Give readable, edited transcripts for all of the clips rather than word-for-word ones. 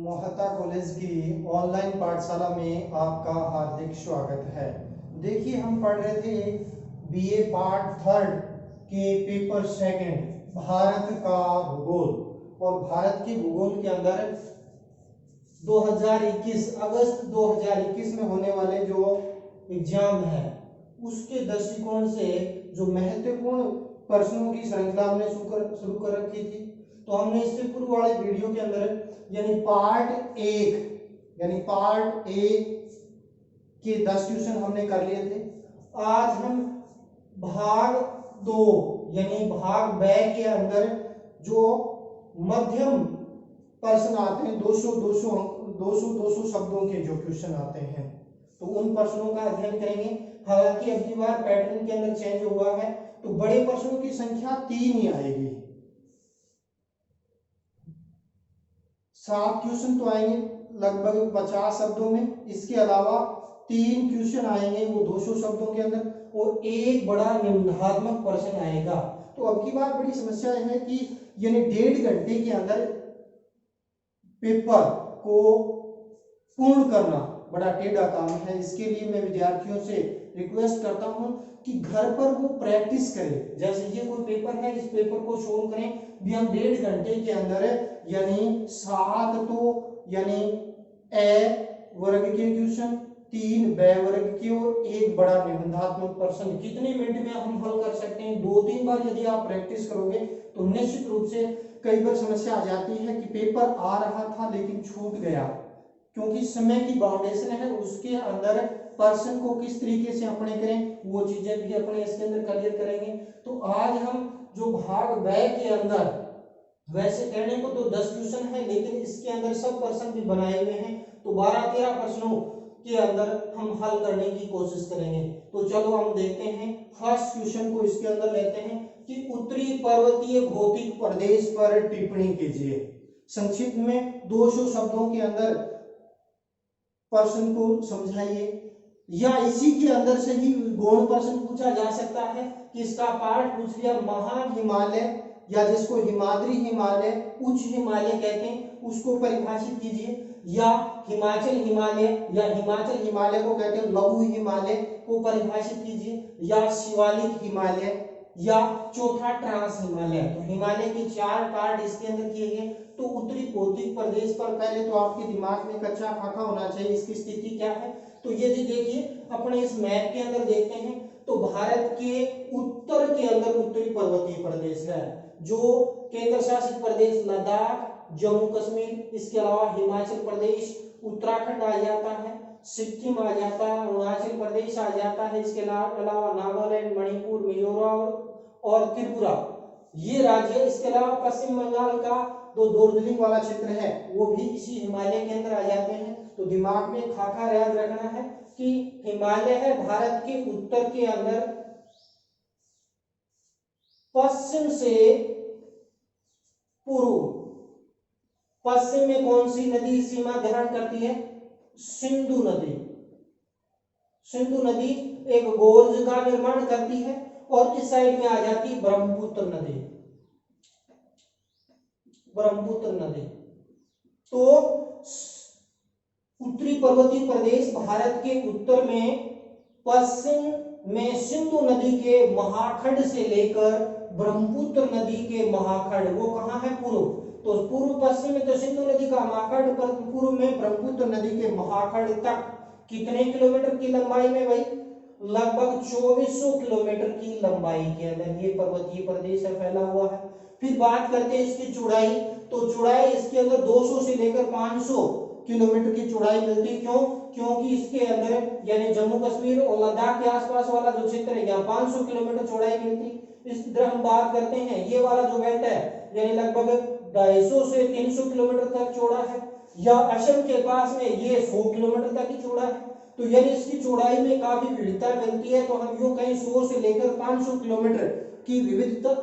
Mohta college की online पाठशाला में आपका हार्दिक स्वागत है। देखिए, हम पढ़ रहे थे बीए पार्ट थर्ड के पेपर सेकंड भारत का भूगोल, और भारत के भूगोल के अंदर 2021 अगस्त 2021 में होने वाले जो एग्जाम है उसके दृष्टिकोण से जो महत्वपूर्ण प्रश्नों की श्रृंखला हमने शुरू कर रखी थी। तो हमने इससे पूर्व वाले वीडियो के अंदर यानी पार्ट ए के 10 क्वेश्चन हमने कर लिए थे। आज हम भाग 2 यानी भाग ब के अंदर जो मध्यम प्रश्न आते हैं 200 शब्दों के जो क्वेश्चन आते हैं, तो उन प्रश्नों का अध्ययन करेंगे। हालांकि अब की बार पैटर्न के अंदर चेंज हुआ है, तो बड़े प्रश्नों की संख्या 3 ही आएगी। 7 क्वेश्चन तो आएंगे लगभग 50 शब्दों में, इसके अलावा 3 क्वेश्चन आएंगे वो 200 शब्दों के अंदर, और एक बड़ा निबंधात्मक प्रश्न आएगा। तो अब की बार बड़ी समस्या है कि यानी 1.5 घंटे के अंदर पेपर को पूर्ण करना बड़ा टेढ़ा काम है। इसके लिए मैं विद्यार्थियों से रिक्वेस्ट करता हूं कि घर पर वो प्रैक्टिस करें। जैसे ये कोई पेपर है, इस पेपर को सोल्व करें भी हम 1.5 घंटे के अंदर, यानी 7 तो यानी ए वर्ग के क्वेश्चन, 3 ब वर्ग के और एक बड़ा निबंधात्मक प्रश्न कितने मिनट में हम हल कर सकते हैं। 2-3 बार यदि आप प्रैक्टिस करोगे तो निश्चित रूप से कई बार समस्या आ जाती है कि पेपर आ रहा था लेकिन छूट गया, क्योंकि समय की बाउंडेशन है। उसके अंदर पर्सन को किस तरीके से अपने करें वो चीजें भी अपने इसके अंदर क्लियर करेंगे। तो आज हम जो भाग ब के अंदर, वैसे कहने को तो 10 क्वेश्चन है लेकिन इसके अंदर सब प्रश्न भी बनाए हुए हैं, तो 12-13 प्रश्नों के अंदर हम हल करने की कोशिश करेंगे। तो चलो हम देखते हैं। फर्स्ट क्वेश्चन को इसके अंदर लेते हैं कि उत्तरी पर्वतीय भौतिक प्रदेश पर टिप्पणी कीजिए। संक्षिप्त में 200 शब्दों के अंदर प्रश्न को समझाइए, या इसी के अंदर से ही गौण प्रश्न पूछा जा सकता है कि इसका पार्ट पूछ लिया महान हिमालय या जिसको हिमाद्री हिमालय, उच्च हिमालय कहते हैं, उसको परिभाषित कीजिए, या हिमाचल हिमालय या हिमाचल हिमालय को कहते हैं लघु हिमालय को परिभाषित कीजिए, या शिवालिक हिमालय, या चौथा ट्रांस हिमालय। तो हिमालय के 4 पार्ट इसके अंदर किए गए। तो उत्तरी भौतिक प्रदेश पर पहले तो आपके दिमाग में कच्चा खाका होना चाहिए, इसकी स्थिति क्या है। तो यदि देखिए अपने इस मैप के अंदर देखते हैं तो भारत के उत्तर के अंदर उत्तरी पर्वतीय प्रदेश है, जो केंद्र शासित प्रदेश लद्दाख, जम्मू कश्मीर, इसके अलावा हिमाचल प्रदेश, उत्तराखंड आ जाता है, सिक्किम आ जाता है, अरुणाचल प्रदेश आ जाता है, इसके अलावा नागालैंड, मणिपुर, मिजोरम और त्रिपुरा, ये राज्य। इसके अलावा पश्चिम बंगाल का जो दार्जिलिंग वाला क्षेत्र है वो भी इसी हिमालय के अंदर आ जाते हैं। तो दिमाग में खाका याद रखना है कि हिमालय है भारत के उत्तर के अंदर, पश्चिम से पूर्व। पश्चिम में कौन सी नदी सीमा ग्रहण करती है? सिंधु नदी। सिंधु नदी एक गोर्ज का निर्माण करती है, और इस साइड में आ जाती है ब्रह्मपुत्र नदी। ब्रह्मपुत्र नदी। तो उत्तरी पर्वतीय प्रदेश भारत के उत्तर में, पश्चिम में सिंधु नदी के महाखंड से लेकर ब्रह्मपुत्र नदी के महाखंड, वो कहाँ है? पूर्व। तो पूर्व पश्चिम में तो सिंधु नदी का महाखंड, पर पूर्व में ब्रह्मपुत्र नदी के महाखंड तक कितने किलोमीटर की लंबाई में भाई? लगभग 2400 किलोमीटर की लंबाई के अंदर ये पर्वतीय प्रदेश है, फैला हुआ है। फिर बात करते हैं इसकी चौड़ाई। तो चौड़ाई इसके अंदर 200 से लेकर 500 किलोमीटर की चौड़ाई मिलती है। क्यों? क्योंकि इसके अंदर यानी जम्मू कश्मीर और लद्दाख के आसपास वाला जो क्षेत्र है यहाँ 500 किलोमीटर चौड़ाई मिलती। इस तरह हम बात करते हैं ये वाला जो बेल्ट है यानी लगभग 250 से 300 किलोमीटर तक चौड़ा है, या असम के पास में ये 100 किलोमीटर तक ही चौड़ा है। तो यानी इसकी चौड़ाई में काफी विविधता मिलती है। तो हम यूं कहीं 100 से लेकर 500 किलोमीटर की विविधता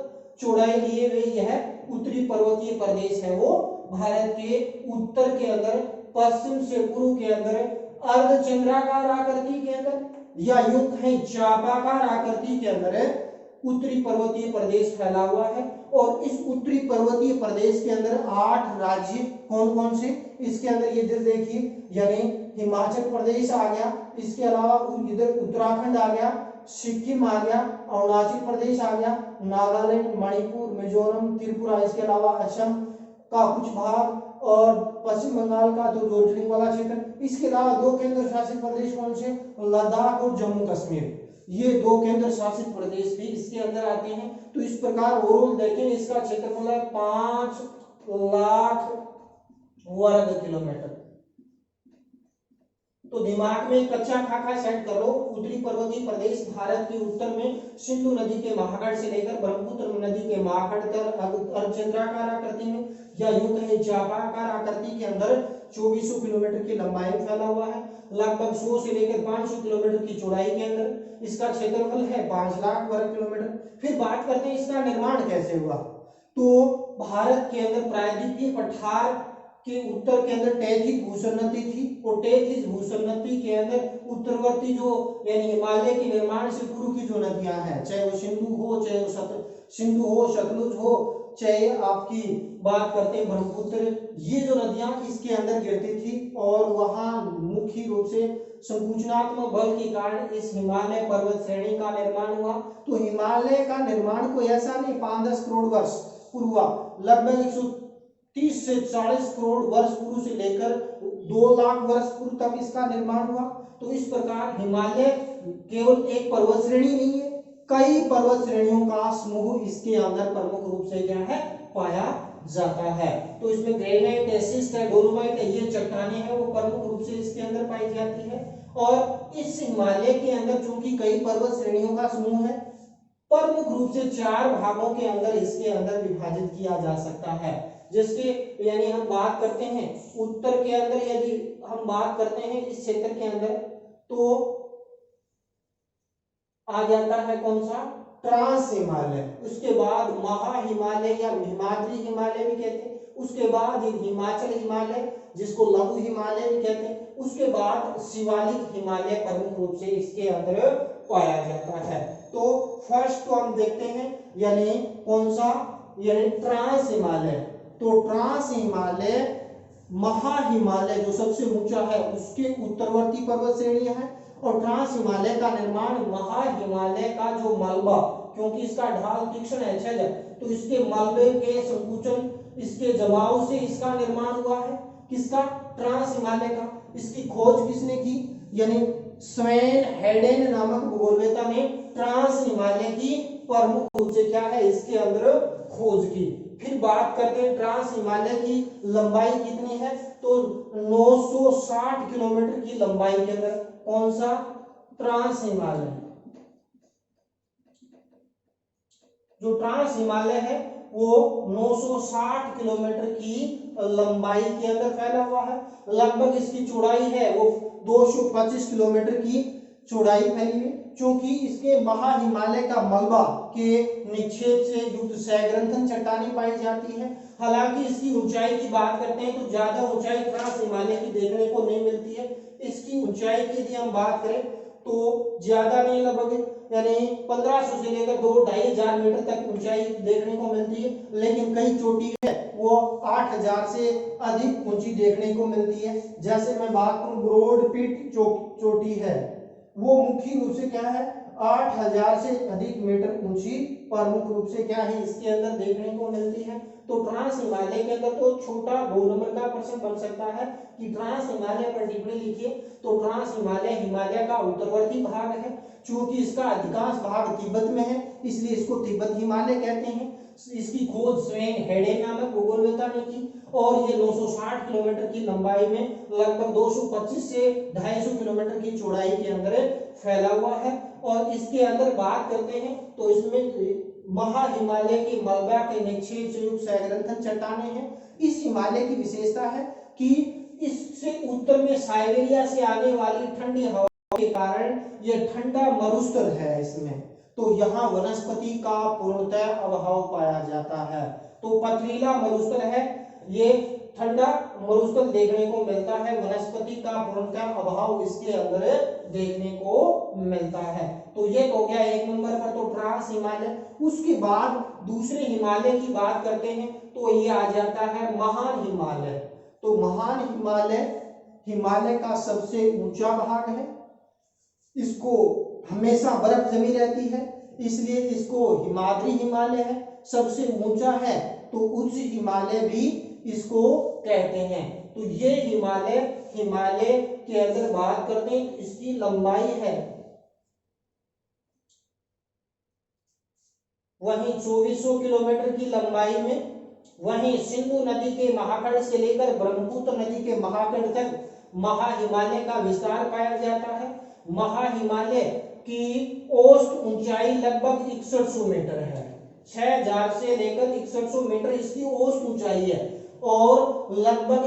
चौड़ाई लिए हुए यह उत्तरी पर्वतीय प्रदेश है, वो भारत के उत्तर के अंदर, पश्चिम से पूर्व के अंदर, अर्धचंद्राकार आकृति के अंदर, या यूं कहीं चापाकार आकृति के अंदर उत्तरी पर्वतीय प्रदेश फैला हुआ है और इस उत्तरी पर्वतीय प्रदेश के अंदर 8 राज्य कौन कौन से, इसके अंदर ये इधर देखिए, यानी हिमाचल प्रदेश आ गया, इसके अलावा इधर उत्तराखंड आ गया, सिक्किम आ गया, अरुणाचल प्रदेश आ गया, नागालैंड, मणिपुर, मिजोरम, त्रिपुरा, इसके अलावा असम का कुछ भाग और पश्चिम बंगाल का तो दार्जिलिंग वाला क्षेत्र। इसके अलावा 2 केंद्र शासित प्रदेश कौन से, लद्दाख और जम्मू कश्मीर, ये 2 केंद्र शासित प्रदेश भी इसके अंदर आते हैं। तो इस प्रकार ओवरऑल देखें इसका क्षेत्रफल है 5 लाख वर्ग किलोमीटर। तो दिमाग में कच्चा खाका सेट कर लो, उत्तरी पर्वतीय प्रदेश भारत के उत्तर में सिंधु नदी के महागढ़ से लेकर ब्रह्मपुत्र नदी के महागढ़ तक अर्धचंद्राकार आकृति में या यूं कहें चापाकार आकृति के अंदर 2400 किलोमीटर की लंबाई में फैला हुआ है, लगभग 100 से लेकर 500 किलोमीटर की चौड़ाई के अंदर इसका क्षेत्रफल है 5 लाख वर्ग किलोमीटर। फिर बात करते हैं इसका निर्माण कैसे हुआ। तो भारत के अंदर प्रायद्वीपीय पठार के उत्तर के अंदर टैथिस भूसन्नति थी और टैथिस भूसन्नति के अंदर उत्तरवर्ती जो यानी हिमालय के निर्माण से पूर्व की जो नदियां हैं, चाहे वो सिंधु हो, चाहे वो सिंधु हो, सतलुज हो, चाहे आपकी बात करते हैं ब्रह्मपुत्र, ये जो नदियां इसके अंदर गिरती थी और वहां मुख्य रूप से संकुचनात्मक बल के कारण इस हिमालय पर्वत श्रेणी का निर्माण हुआ। तो हिमालय का निर्माण कोई ऐसा नहीं 5-10 करोड़ वर्ष पूर्व हुआ, लगभग 130 से 40 करोड़ वर्ष पूर्व से लेकर 2 लाख वर्ष पूर्व तक इसका निर्माण हुआ। तो इस प्रकार हिमालय केवल एक पर्वत श्रेणी नहीं है, कई पर्वत श्रेणियों का समूह इसके अंदर प्रमुख रूप से क्या है पाया जाता है। तो इसमें ग्रेनाइट, एसिस्ट है, डोलोमाइट है, ये चट्टानें हैं वो प्रमुख रूप से इसके अंदर पाई जाती है। और इस हिमालय के अंदर चूंकि कई पर्वत श्रेणियों का समूह है, प्रमुख रूप से 4 भागों के अंदर इसके अंदर विभाजित किया जा सकता है। जिसके यानी हम बात करते हैं उत्तर के अंदर, यदि हम बात करते हैं इस क्षेत्र के अंदर तो आ जाता है कौन सा, ट्रांस हिमालय, उसके बाद महा हिमालय या हिमाद्री हिमालय भी कहते हैं, उसके बाद हिमाचल हिमालय जिसको लघु हिमालय भी कहते हैं, उसके बाद शिवालिक हिमालय प्रमुख रूप से इसके अंदर पाया जाता है। तो फर्स्ट तो हम देखते हैं यानी कौन सा, यानी ट्रांस हिमालय। तो ट्रांस हिमालय महा हिमालय जो सबसे ऊंचा है उसके उत्तरवर्ती पर्वत श्रेणी है और ट्रांस हिमालय का निर्माण महा हिमालय का जो मलबा, क्योंकि इसका ढाल तीक्ष्ण है छेद, तो इसके मलबे के संकुचन, इसके जमाव से इसका निर्माण हुआ है। किसका, ट्रांस हिमालय का। इसकी खोज किसने की, यानी स्वेन हेडेन नामक भूगोलवेत्ता ने ट्रांस हिमालय की प्रमुख रूप से क्या है इसके अंदर खोज की। फिर बात करते हैं ट्रांस हिमालय की लंबाई कितनी है, तो 960 किलोमीटर की लंबाई के अंदर कौन सा, ट्रांस हिमालय। जो ट्रांस हिमालय है वो 960 किलोमीटर की लंबाई के अंदर फैला हुआ है। लगभग इसकी चौड़ाई है वो 225 किलोमीटर की चौड़ाई फैली हुई, क्योंकि इसके महा हिमालय का मलबा के निक्षेप से युक्त सैग्रंथन चट्टानें पाई जाती है। हालांकि इसकी ऊंचाई की बात करते हैं तो ज्यादा ऊंचाई ट्रांस हिमालय की देखने को नहीं मिलती है। इसकी ऊंचाई की यदि हम बात करें तो ज्यादा नहीं, लगभग यानी 1500 से लेकर 2-2500 मीटर तक ऊंचाई देखने को मिलती है, लेकिन कई चोटी है वो 8000 से अधिक ऊंची देखने को मिलती है। जैसे मैं बात करूं ब्रॉड पीट चोटी है वो मुख्य रूप से क्या है 8000 से अधिक मीटर ऊंची प्रमुख रूप से क्या है इसके अंदर देखने को मिलती है। तो ट्रांस हिमालय के अंदर तो छोटा 2 नंबर का प्रश्न बन सकता है कि ट्रांस हिमालय पर टिप्पणी लिखिए। तो ट्रांस हिमालय हिमालय का उत्तरवर्ती भाग है, क्योंकि इसका अधिकांश भाग तिब्बत में है इसलिए इसको तिब्बत हिमालय कहते हैं। इसकी खोज स्वेन हेडेन नामक भूगोलवेत्ता ने की और ये 960 किलोमीटर की लंबाई में लगभग 225 से 250 किलोमीटर की चौड़ाई के अंदर फैला हुआ है। और इसके अंदर बात करते हैं तो इसमें महा हिमालय के मलबा के निक्षेप से युक्त सैग्रंथन चट्टानें हैं। इस हिमालय की विशेषता है कि इससे उत्तर में साइबेरिया से आने वाली ठंडी हवा के कारण यह ठंडा मरुस्थल है इसमें, तो यहाँ वनस्पति का पूर्णतः अभाव पाया जाता है। तो पथरीला मरुस्थल है ये, ठंडा मरुस्थल देखने को मिलता है, वनस्पति का पूर्णतः अभाव इसके अंदर देखने को मिलता है। तो ये हो गया एक नंबर पर तो ट्रांस हिमालय। उसके बाद दूसरे हिमालय की बात करते हैं तो ये आ जाता है महान हिमालय। तो महान हिमालय हिमालय का सबसे ऊंचा भाग है, इसको हमेशा बर्फ जमी रहती है इसलिए इसको हिमाद्री हिमालय है। सबसे ऊंचा है तो उच्च हिमालय भी इसको कहते हैं। तो ये हिमालय हिमालय के अंदर बात करते हैं, इसकी लंबाई है वहीं 2400 किलोमीटर की लंबाई में। वहीं सिंधु नदी के महाखंड से लेकर ब्रह्मपुत्र नदी के महाखंड तक महाहिमालय का विस्तार पाया जाता है। महाहिमालय की औसत ऊंचाई लगभग 6100 मीटर है। 6000 से लेकर 6100 मीटर इसकी औसत ऊंचाई है और लगभग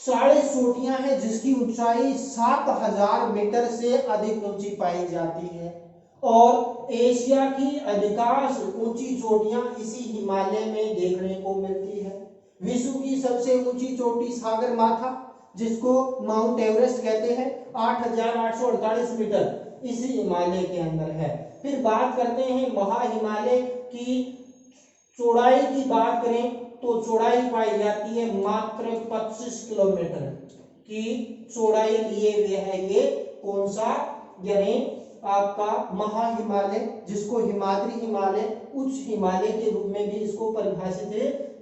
40 चोटियां हैं जिसकी ऊंचाई 7000 मीटर से अधिक ऊंची पाई जाती है। और एशिया की अधिकांश ऊंची चोटियां इसी हिमालय में देखने को मिलती है। विश्व की सबसे ऊंची चोटी सागरमाथा जिसको माउंट एवरेस्ट कहते हैं 8848 मीटर इसी हिमालय के अंदर है। फिर बात करते हैं महाहिमालय की चौड़ाई की बात करें तो चौड़ाई पाई जाती है मात्र 25 किलोमीटर की चौड़ाई लिए हुए है ये कौन सा यानी आपका महाहिमालय, जिसको हिमाद्री हिमालय उच्च हिमालय के रूप में भी इसको परिभाषित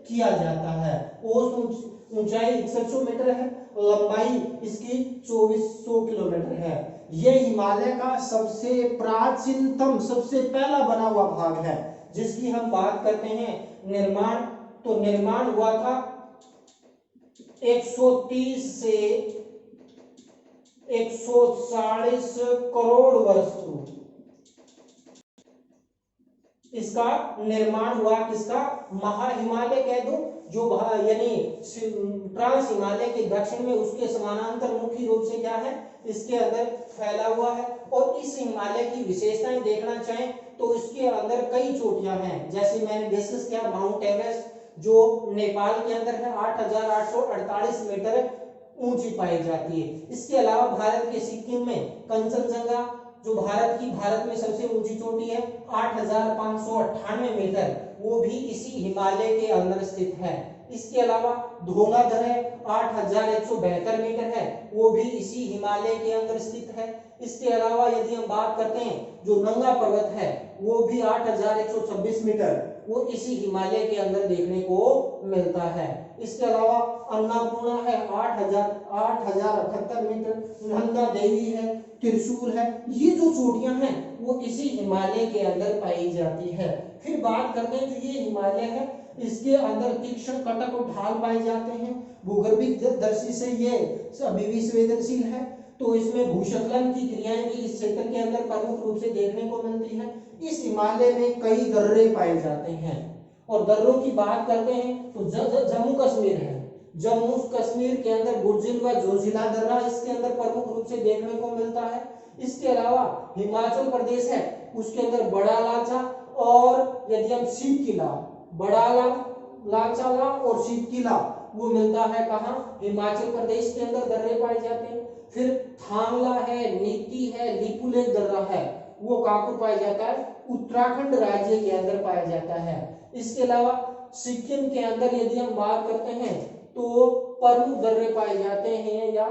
किया जाता है। औसत ऊंचाई 6100 मीटर है, लंबाई इसकी 2400 किलोमीटर है। यह हिमालय का सबसे प्राचीनतम सबसे पहला बना हुआ भाग है जिसकी हम बात करते हैं निर्माण। तो निर्माण हुआ था 130 से 140 करोड़ वर्ष पूर्व इसका निर्माण हुआ। किसका? महाहिमालय कह दो जो यानी ट्रांस हिमालय के दक्षिण में उसके समानांतर मुख्य रूप से क्या है इसके अंदर फैला हुआ है। और इस हिमालय की विशेषताएं देखना चाहें तो इसके अंदर कई चोटियां हैं, जैसे मैंने डिस्कस किया माउंट एवरेस्ट जो नेपाल के अंदर है 8848 मीटर ऊंची पाई जाती है। इसके अलावा भारत के सिक्किम में कंचनजंगा जो भारत में सबसे ऊंची चोटी है 8598 मीटर वो भी इसी हिमालय के अंदर स्थित है। इसके अलावा धौलाधर है 8172 मीटर है वो भी इसी हिमालय के अंदर स्थित है। इसके अलावा यदि हम बात करते हैं जो नंगा पर्वत है वो भी 8126 मीटर वो इसी हिमालय के अंदर देखने को मिलता है। इसके अलावा अन्नपूर्णा है 8078 मीटर, नंदा देवी है, त्रिशूल है, ये जो चोटियां हैं वो इसी हिमालय के अंदर पाई जाती है। फिर बात करते हैं जो ये हिमालय है इसके अंदर तीक्ष्ण कटक और ढाल पाए जाते हैं। भूगर्भिक दृष्टि से ये अभी भी संवेदनशील है तो इसमें भूस्खलन की क्रियाएं भी इस क्षेत्र के अंदर प्रमुख रूप से देखने को मिलती है। इस हिमालय में कई दर्रे पाए जाते हैं और दर्रों की बात करते हैं तो जम्मू कश्मीर है, जम्मू कश्मीर के अंदर बुर्जिल व जोजिला दर्रा इसके अंदर प्रमुख रूप से देखने को मिलता है। इसके अलावा हिमाचल प्रदेश है उसके अंदर बड़ा लाचा और यदि हम शीत किला बड़ा लाचाला और शीत किला वो मिलता है कहाँ? हिमाचल प्रदेश के अंदर दर्रे पाए जाते हैं। फिर थांगला है, नीति है, लिपुलेख दर्रा है वो कहाँ को पाया जाता है? उत्तराखंड राज्य के अंदर पाया जाता है। इसके अलावा सिक्किम के अंदर यदि हम बात करते हैं तो प्रमुख दर्रे पाए जाते हैं या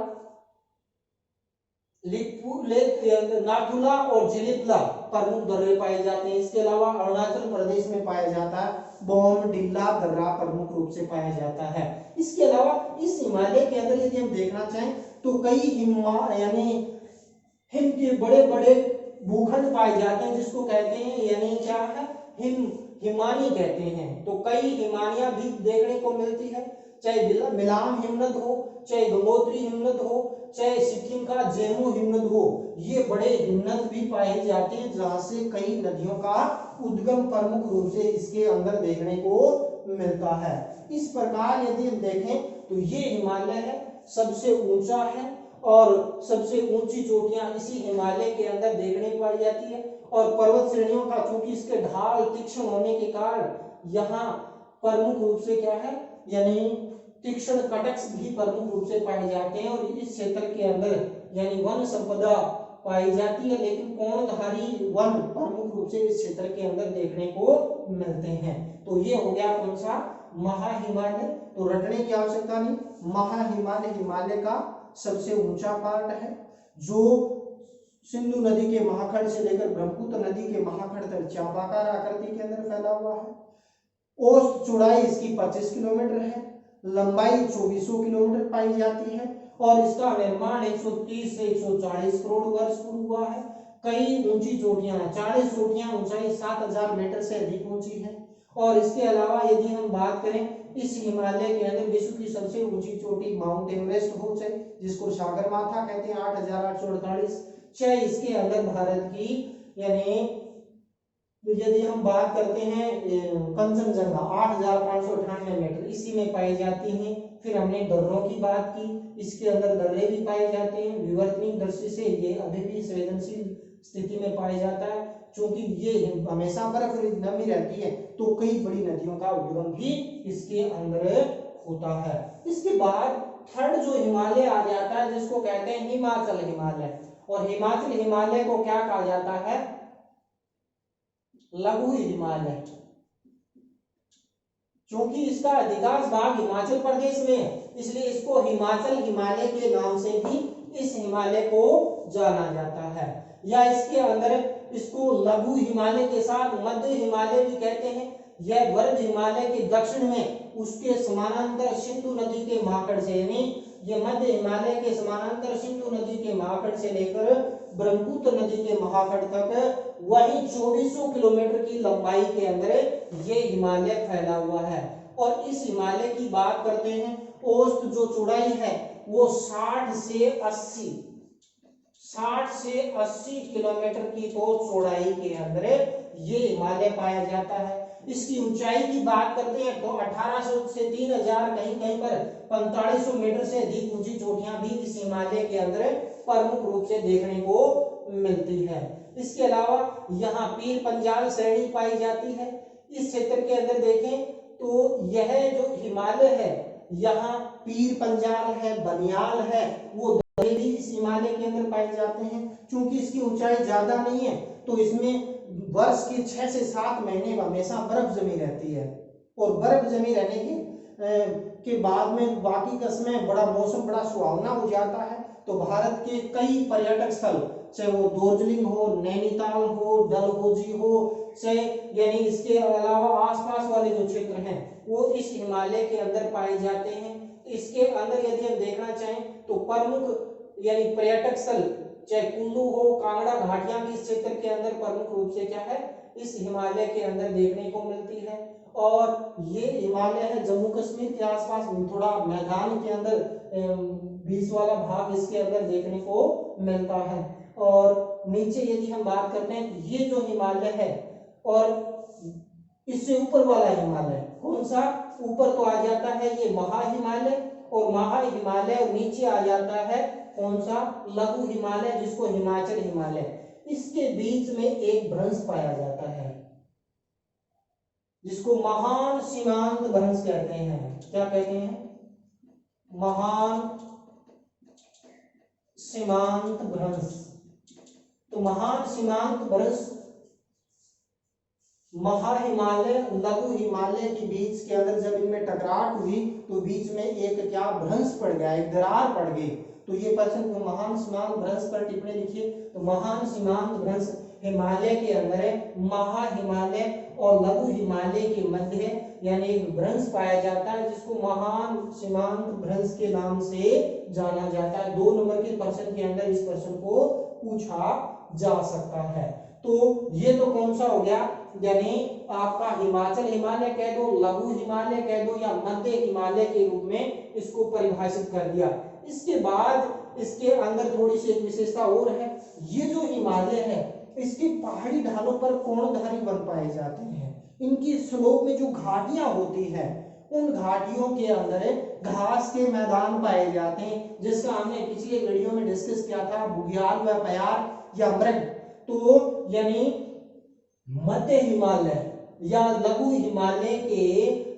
लिपुलेख के अंदर नाथुला और जिलिपला प्रमुख दर्रे पाए जाते हैं। इसके अलावा अरुणाचल प्रदेश में पाया जाता है बोमडिल्ला दर्रा प्रमुख रूप से पाया जाता है। इसके अलावा इस हिमालय के अंदर यदि हम देखना चाहें तो कई यानी हिम के बड़े बड़े भूखंड पाए जाते हैं जिसको कहते हैं यानी क्या है हिमानी कहते हैं। तो कई हिमानियां भी देखने को मिलती है, चाहे मिलाम हिमनद हो, चाहे गंगोत्री हिमनद हो, चाहे सिक्किम का जेमू हिमनद हो, ये बड़े हिमनद भी पाए जाते हैं जहां से कई नदियों का उद्गम प्रमुख रूप से इसके अंदर देखने को मिलता है। इस प्रकार यदि हम देखें तो ये हिमालय है सबसे ऊंचा है और सबसे ऊंची चोटियां इसी हिमालय के अंदर देखने को पाई जाती है। और पर्वत श्रेणियों का चूंकि इसके ढाल तीक्ष्ण होने के कारण यहाँ प्रमुख रूप से क्या है यानी तीक्ष्ण कटक भी प्रमुख रूप से पाए जाते हैं और इस क्षेत्र के अंदर यानी वन संपदा पाई जाती है, लेकिन कोणधारी वन प्रमुख रूप से इस क्षेत्र के अंदर देखने को मिलते हैं। तो ये हो गया कौन सा, महाहिमालय। तो रटने की आवश्यकता नहीं, महाहिमालय हिमालय का सबसे ऊंचा पार्ट है जो सिंधु नदी के महाखंड से लेकर ब्रह्मपुत्र नदी के महाखंड तक चापाकार आकृति के अंदर फैला हुआ है। औसत चौड़ाई इसकी 25 किलोमीटर है, लंबाई 2400 किलोमीटर पाई जाती है और इसका निर्माण 130 से 140 करोड़ वर्ष पूर्व हुआ है। कई ऊंची चोटियां, 40 चोटियां, ऊंचाई 7000 मीटर से अधिक ऊंची है। और इसके अलावा यदि हम बात करें इस हिमालय के अंदर विश्व की सबसे ऊंची चोटी माउंट एवरेस्ट हो चाहे, जिसको सागरमाथा कहते हैं, 8848, चाहे इसके अंदर भारत की यानी यदि हम बात करते हैं कंचनजंगा 8598 मीटर इसी में पाई जाती हैं। फिर हमने दर्रों की बात की, इसके अंदर दर्रे भी पाए जाते हैं। विवर्तनिक दृष्टि से ये अभी भी संवेदनशील स्थिति में पाया जाता है, क्योंकि ये हमेशा बर्फ नमी रहती है तो कई बड़ी नदियों का उद्गम भी इसके अंदर होता है। इसके बाद थर्ड जो हिमालय आ जाता है जिसको कहते हैं हिमाचल हिमालय, और हिमाचल हिमालय को क्या कहा जाता है, लघु हिमालय, क्योंकि इसका अधिकांश भाग हिमाचल प्रदेश में है इसलिए इसको हिमाचल हिमालय के नाम से भी इस हिमालय को जाना जाता है। या इसके अंदर इसको लघु हिमालय के साथ मध्य हिमालय भी कहते हैं। यह वर्ध हिमालय के दक्षिण में उसके समानांतर सिंधु नदी के महाखंड से, यानी ये मध्य हिमालय के समानांतर सिंधु नदी के महाखंड से लेकर ब्रह्मपुत्र नदी के महाखंड तक वही 2400 किलोमीटर की लंबाई के अंदर ये हिमालय फैला हुआ है। और इस हिमालय की बात करते हैं, औसत जो चौड़ाई है वो 60 से 80 किलोमीटर की तो चौड़ाई के अंदर ये हिमालय पाया जाता है। इसकी ऊंचाई की बात करते हैं तो 1800 से 3000, कहीं कहीं पर 4500 मीटर से अधिक ऊंची चोटियां भी इस हिमालय के अंदर प्रमुख रूप से देखने को मिलती है। इसके अलावा यहाँ पीर पंजाल श्रेणी पाई जाती है। इस क्षेत्र के अंदर देखें तो यह जो हिमालय है यहाँ पीर पंजाल है, बनियाल है, वो भी इस हिमालय के अंदर पाए जाते हैं। क्योंकि इसकी ऊंचाई ज्यादा नहीं है तो इसमें वर्ष के 6 से 7 महीने हमेशा बर्फ जमी रहती है, और बर्फ जमी रहने के बाद में बाकी का समय बड़ा मौसम बड़ा सुहावना हो जाता है। तो भारत के कई पर्यटक स्थल, चाहे वो दार्जिलिंग हो, नैनीताल हो, डलहौजी हो, चाहे यानी इसके अलावा आसपास वाले जो क्षेत्र हैं वो इस हिमालय के अंदर पाए जाते हैं। इसके अंदर यदि हम देखना चाहें तो प्रमुख यानी पर्यटक स्थल चाहे कुल्लू हो, कांगड़ा घाटियां भी इस क्षेत्र के अंदर प्रमुख रूप से क्या है, इस हिमालय के अंदर देखने को मिलती है। और ये हिमालय है जम्मू कश्मीर के आसपास थोड़ा मैदान के अंदर बीच वाला भाग इसके अंदर देखने को मिलता है। और नीचे यदि हम बात करते हैं तो ये जो हिमालय है और इससे ऊपर वाला हिमालय कौन सा, ऊपर तो आ जाता है ये महाहिमालय, और महाहिमालय और नीचे आ जाता है कौन सा, लघु हिमालय, जिसको हिमाचल हिमालय। इसके बीच में एक भ्रंश पाया जाता है जिसको महान सीमांत भ्रंश कहते हैं। क्या कहते हैं, महान सीमांत भ्रंश। तो महान सीमांत भ्रंश महाहिमालय लघु हिमालय के बीच के अंदर जब इनमें टकराहट हुई तो बीच में एक क्या भ्रंश पड़ गया, एक दरार पड़ गई। तो ये पर्सन को महान सीमांत भ्रंश पर टिप्पणी लिखिए। तो महान सीमांत भ्रंश हिमालय के अंदर है, महाहिमालय और लघु हिमालय के मध्य यानी एक भ्रंश पाया जाता है जिसको महान सीमांत भ्रंश के नाम से जाना जाता है। 2 नंबर के प्रश्न के अंदर इस प्रश्न को पूछा जा सकता है। तो ये तो कौन सा हो गया, यानी आपका हिमाचल हिमालय कह दो, लघु हिमालय कह दो, या मध्य हिमालय के रूप में इसको परिभाषित कर दिया। इसके बाद इसके अंदर थोड़ी सी एक विशेषता और है, ये जो हिमालय है इसकी पहाड़ी ढालों पर कोणधारी वन पाए जाते हैं। इनकी स्लोप में जो घाटियां होती है उन घाटियों के अंदर घास के मैदान पाए जाते हैं, जिसका हमने पिछले वीडियो में डिस्कस किया था, बुग्याल व प्यार या मृग। तो यानी मध्य हिमालय या लघु हिमालय के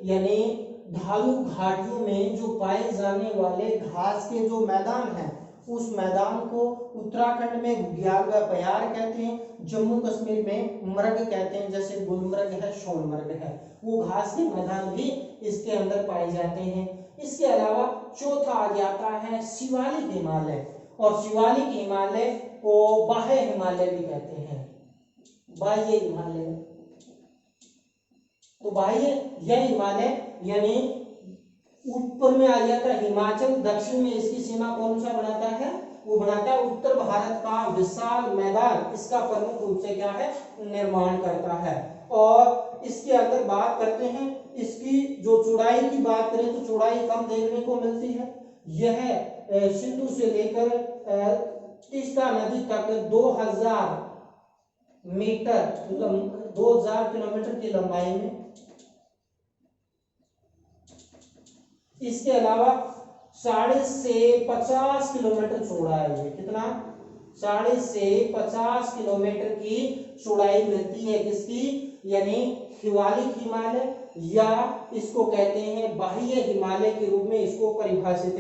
यानी ढालू घाटियों में जो पाए जाने वाले घास के जो मैदान हैं, उस मैदान को उत्तराखंड में घुग्याल व पयार कहते हैं, जम्मू कश्मीर में मर्ग कहते हैं, जैसे गुलमर्ग है, सोनमर्ग है, वो घास के मैदान भी इसके अंदर पाए जाते हैं। इसके अलावा चौथा आ जाता है शिवालिक हिमालय, और शिवालिक हिमालय को बाह्य हिमालय भी कहते हैं, बाह्य हिमालय। तो बाह्य यह हिमालय यानी ऊपर में आ जाता है हिमाचल, दक्षिण में इसकी सीमा कौन सा बनाता है, वो बनाता है उत्तर भारत का विशाल मैदान, इसका प्रमुख रूप से क्या है, निर्माण करता है। और इसके अंदर बात करते हैं इसकी जो चौड़ाई की बात करें तो चौड़ाई कम देखने को मिलती है। यह सिंधु से लेकर तीस्ता नदी तक 2000 किलोमीटर की लंबाई में। इसके अलावा 50 किलोमीटर चौड़ा है ये, कितना 50 किलोमीटर की चौड़ाई मिलती है किसकी, यानी शिवालिक हिमालय, या इसको कहते हैं बाह्य हिमालय के रूप में इसको परिभाषित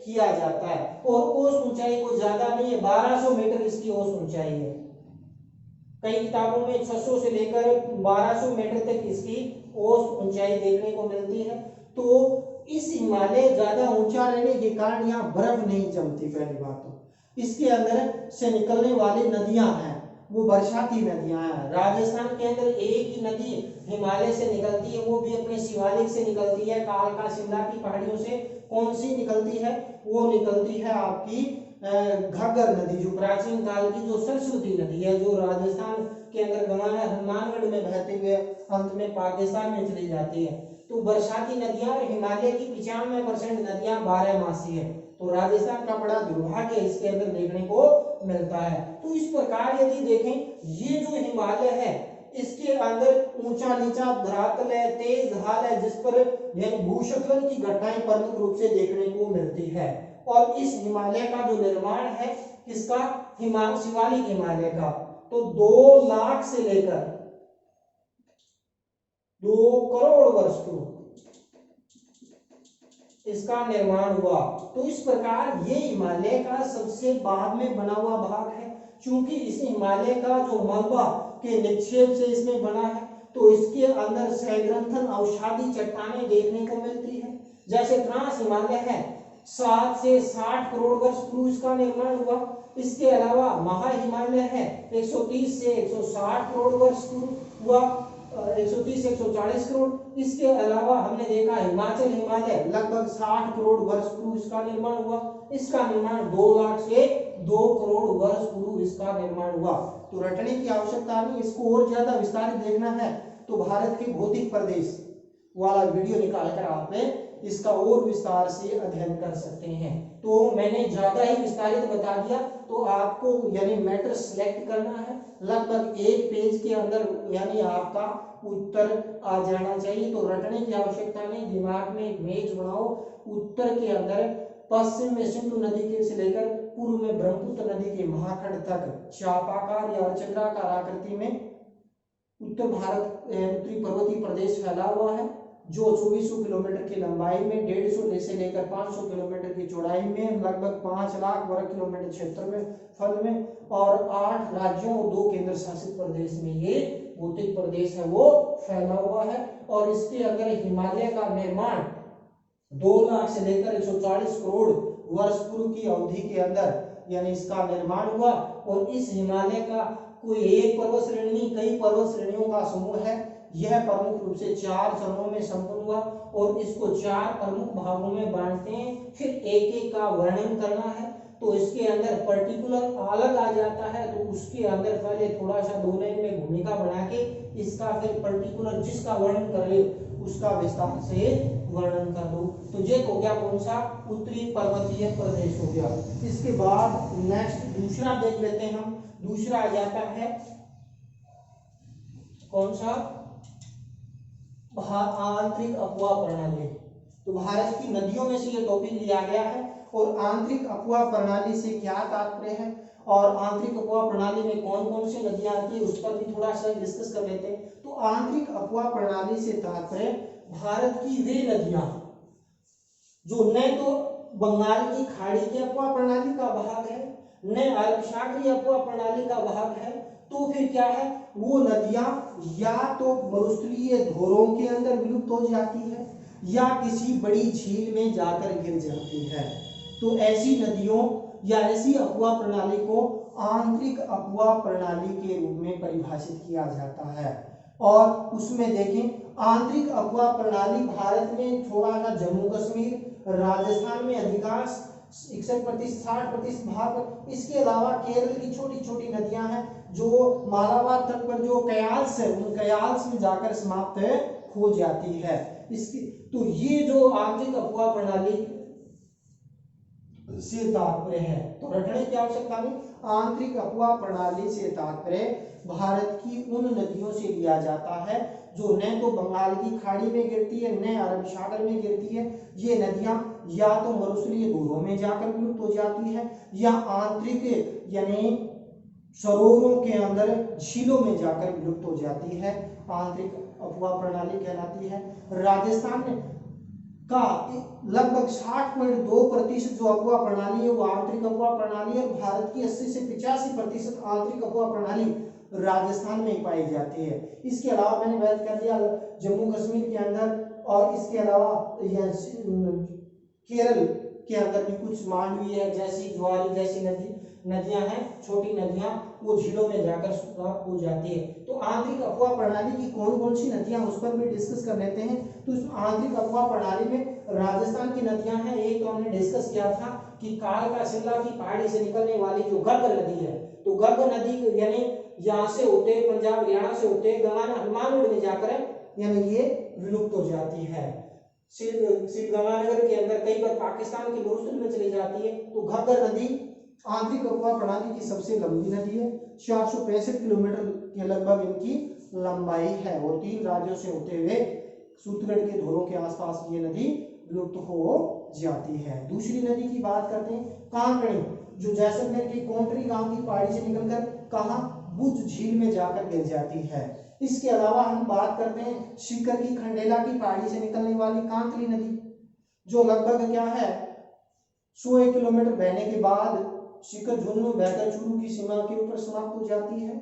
किया जाता है। और औसत ऊंचाई को ज्यादा नहीं है, 1200 मीटर इसकी औसत ऊंचाई है। कई किताबों में 600 से लेकर 1200 मीटर तक इसकी औसत ऊंचाई देखने को मिलती है। तो इस हिमालय ज्यादा ऊंचा रहने के कारण यहाँ बर्फ नहीं जमती, पहली बात तो। इसके अंदर से निकलने वाली नदियां हैं वो बरसाती नदियां हैं। राजस्थान के अंदर एक ही नदी हिमालय से निकलती है, वो भी अपने शिवालिक से निकलती है, कालका शिमला की पहाड़ियों से। कौन सी निकलती है, वो निकलती है आपकी घग्गर नदी, जो प्राचीन काल की जो सरस्वती नदी है, जो राजस्थान के अंदर गंगा है, हनुमानगढ़ में बहते हुए अंत में पाकिस्तान में चली जाती है। तो बरसाती नदियां और हिमालय की 95% नदियां 12 मासी है। तो राजस्थान का बड़ा दुर्भाग्य इसके अंदर देखने को मिलता है। तो इस प्रकार यदि देखें, ये जो हिमालय है इसके अंदर ऊंचा नीचा धरातल है, तेज ढाल है, जिस पर भूस्खलन की घटनाएं प्रमुख रूप से देखने को मिलती है। और इस हिमालय का जो निर्माण है किसका, शिवालिक हिमालय का, तो 2 लाख से लेकर 2 करोड़ वर्ष पूर्व इसका निर्माण हुआ। तो इस प्रकार ये हिमालय का सबसे बाद में बना हुआ भाग है। क्योंकि इस हिमालय का जो मलबा के निक्षेप से इसमें बना है, तो इसके अंदर सहग्रंथन औषधि चट्टानें देखने को मिलती है। जैसे ट्रांस हिमालय है, 7 से 60 करोड़ वर्ष पूर्व इसका निर्माण हुआ। इसके अलावा महा हिमालय है, 130 से 160 करोड़ वर्ष पूर्व हुआ, 130 से 140 करोड़। इसके अलावा हमने देखा हिमाचल हिमालय लगभग 60 करोड़ वर्ष पूर्व इसका निर्माण हुआ। इसका निर्माण 2 लाख से 2 करोड़ वर्ष पूर्व इसका निर्माण हुआ। तो रटने की आवश्यकता नहीं, इसको और ज्यादा विस्तारित देखना है तो भारत के भौतिक प्रदेश वाला वीडियो निकालकर आपने इसका और विस्तार से अध्ययन कर सकते हैं। तो मैंने ज्यादा ही विस्तारित बता दिया, तो आपको यानी मैटर सिलेक्ट करना है। लगभग 1 पेज के अंदर यानी आपका उत्तर आ जाना चाहिए। तो रटने की आवश्यकता नहीं, दिमाग में एक इमेज बनाओ। उत्तर के अंदर पश्चिम में सिंधु नदी के से लेकर पूर्व में ब्रह्मपुत्र नदी के महाखंड तक चापाकार या चंद्राकार आकृति में उत्तर भारत उत्तरी पर्वतीय प्रदेश फैला हुआ है, जो 2400 किलोमीटर की लंबाई में, 150 से लेकर 500 किलोमीटर की चौड़ाई में, लगभग 5 लाख वर्ग किलोमीटर क्षेत्र में फल में, और 8 राज्यों और 2 केंद्र शासित प्रदेश में ये भौतिक प्रदेश है वो फैला हुआ है। और इसके अंदर हिमालय का निर्माण 2 लाख से लेकर 140 करोड़ वर्ष पूर्व की अवधि के अंदर यानी इसका निर्माण हुआ। और इस हिमालय का कोई एक पर्वत श्रेणी, कई पर्वत श्रेणियों का समूह है। यह प्रमुख रूप से 4 चरणों में संपन्न हुआ और इसको 4 प्रमुख भागों में बांटते हैं। फिर एक एक का वर्णन करना है, तो इसके अंदर पर्टिकुलर अलग आ जाता है, तो उसके अंदर पहले थोड़ा सा 2 लाइन में भूमिका बना के इसका फिर पर्टिकुलर जिसका वर्णन कर ले उसका विस्तार से वर्णन कर दो। तो ये हो गया कौन सा, उत्तरी पर्वतीय प्रदेश हो गया। इसके बाद नेक्स्ट दूसरा देख लेते हैं हम। दूसरा आ जाता है कौन सा, आंतरिक अपवाह प्रणाली। तो भारत की नदियों में से ये टॉपिक लिया गया है। और आंतरिक अपवाह प्रणाली से क्या तात्पर्य है और आंतरिक अपवाह प्रणाली में कौन कौन सी नदियां आती है उस पर भी थोड़ा सा डिस्कस कर लेते हैं। तो आंतरिक अपवाह प्रणाली से तात्पर्य भारत की वे नदियां जो न तो बंगाल की खाड़ी की अपवा प्रणाली का भाग है, न अरब सागरीय अपवा प्रणाली का भाग है, तो फिर क्या है, वो नदियां या तो मरुस्थलीय धोरों के अंदर विलुप्त हो जाती है या किसी बड़ी झील में जाकर गिर जाती है। तो ऐसी नदियों या ऐसी अपवा प्रणाली को आंतरिक अपवा प्रणाली के रूप में परिभाषित किया जाता है। और उसमें देखें, आंतरिक अपवा प्रणाली भारत में थोड़ा सा जम्मू कश्मीर, राजस्थान में अधिकांश 61% 60% भाग, इसके अलावा केरल की छोटी छोटी नदियां हैं जो मालाबार तट पर जो कयाल्स है उन कयाल्स में जाकर समाप्त हो जाती है। इसकी तो ये जो आंतरिक अपवा प्रणाली से तात्पर्य है, तो रटने की आवश्यकता नहीं, आंतरिक अपवा प्रणाली से तात्पर्य भारत की उन नदियों से लिया जाता है जो न तो बंगाल की खाड़ी में गिरती है न अरब सागर में गिरती है। ये नदियां या तो मरुस्थलीय धोरों में जाकर विलुप्त हो जाती है या आंतरिक यानी सरोवरों के अंदर झीलों में जाकर विलुप्त हो जाती है, आंतरिक अपवा प्रणाली कहलाती है। राजस्थान का लगभग 60.2% जो अपवा प्रणाली है वो आंतरिक अपवा प्रणाली है। भारत की 80 से 85% आंतरिक अपवा प्रणाली राजस्थान में पाई जाती है। इसके अलावा मैंने बात कर दिया जम्मू कश्मीर के अंदर, और इसके अलावा केरल के अंदर भी कुछ मांडवी है जैसी, ज्वारी जैसी नदियां हैं, छोटी नदियां, वो झीलों में जाकर समाप्त हो जाती है। तो आंतरिक अपवा प्रणाली की कौन कौन सी नदियां उस पर भी डिस्कस कर लेते हैं। तो इस आंतरिक अपवा प्रणाली में राजस्थान की नदियां हैं, एक तो हमने डिस्कस किया था कि कालका शिमला की पहाड़ी से निकलने वाली जो गर्ग नदी है, तो गर्ग नदी यानी यहाँ से होते पंजाब हरियाणा से होते हनुमानगढ़ में जाकर यानी ये विलुप्त हो जाती है। श्रीगंगानगर के अंदर कई बार पाकिस्तान के मरुस्थल में चली जाती है। तो घग्गर नदी आंतरिक अपवा प्रणाली की सबसे लंबी नदी है, 465 किलोमीटर के लगभग इनकी लंबाई है और 3 राज्यों से होते हुए सूतगढ़ के धोरों के आसपास ये नदी विलुप्त हो जाती है। दूसरी नदी की बात करते हैं, कांकणी, जो जैसलमेर के कोंटरी गांव की पहाड़ी से निकलकर कहां, बुज झील में जाकर गिर जाती है। इसके अलावा हम बात करते हैं सीकर की खंडेला की पहाड़ी से निकलने वाली कांकली नदी, जो लगभग क्या है 100 किलोमीटर बहने के बाद सीकर झुंझुनू बहकर चूरू की सीमा के ऊपर समाप्त हो जाती है।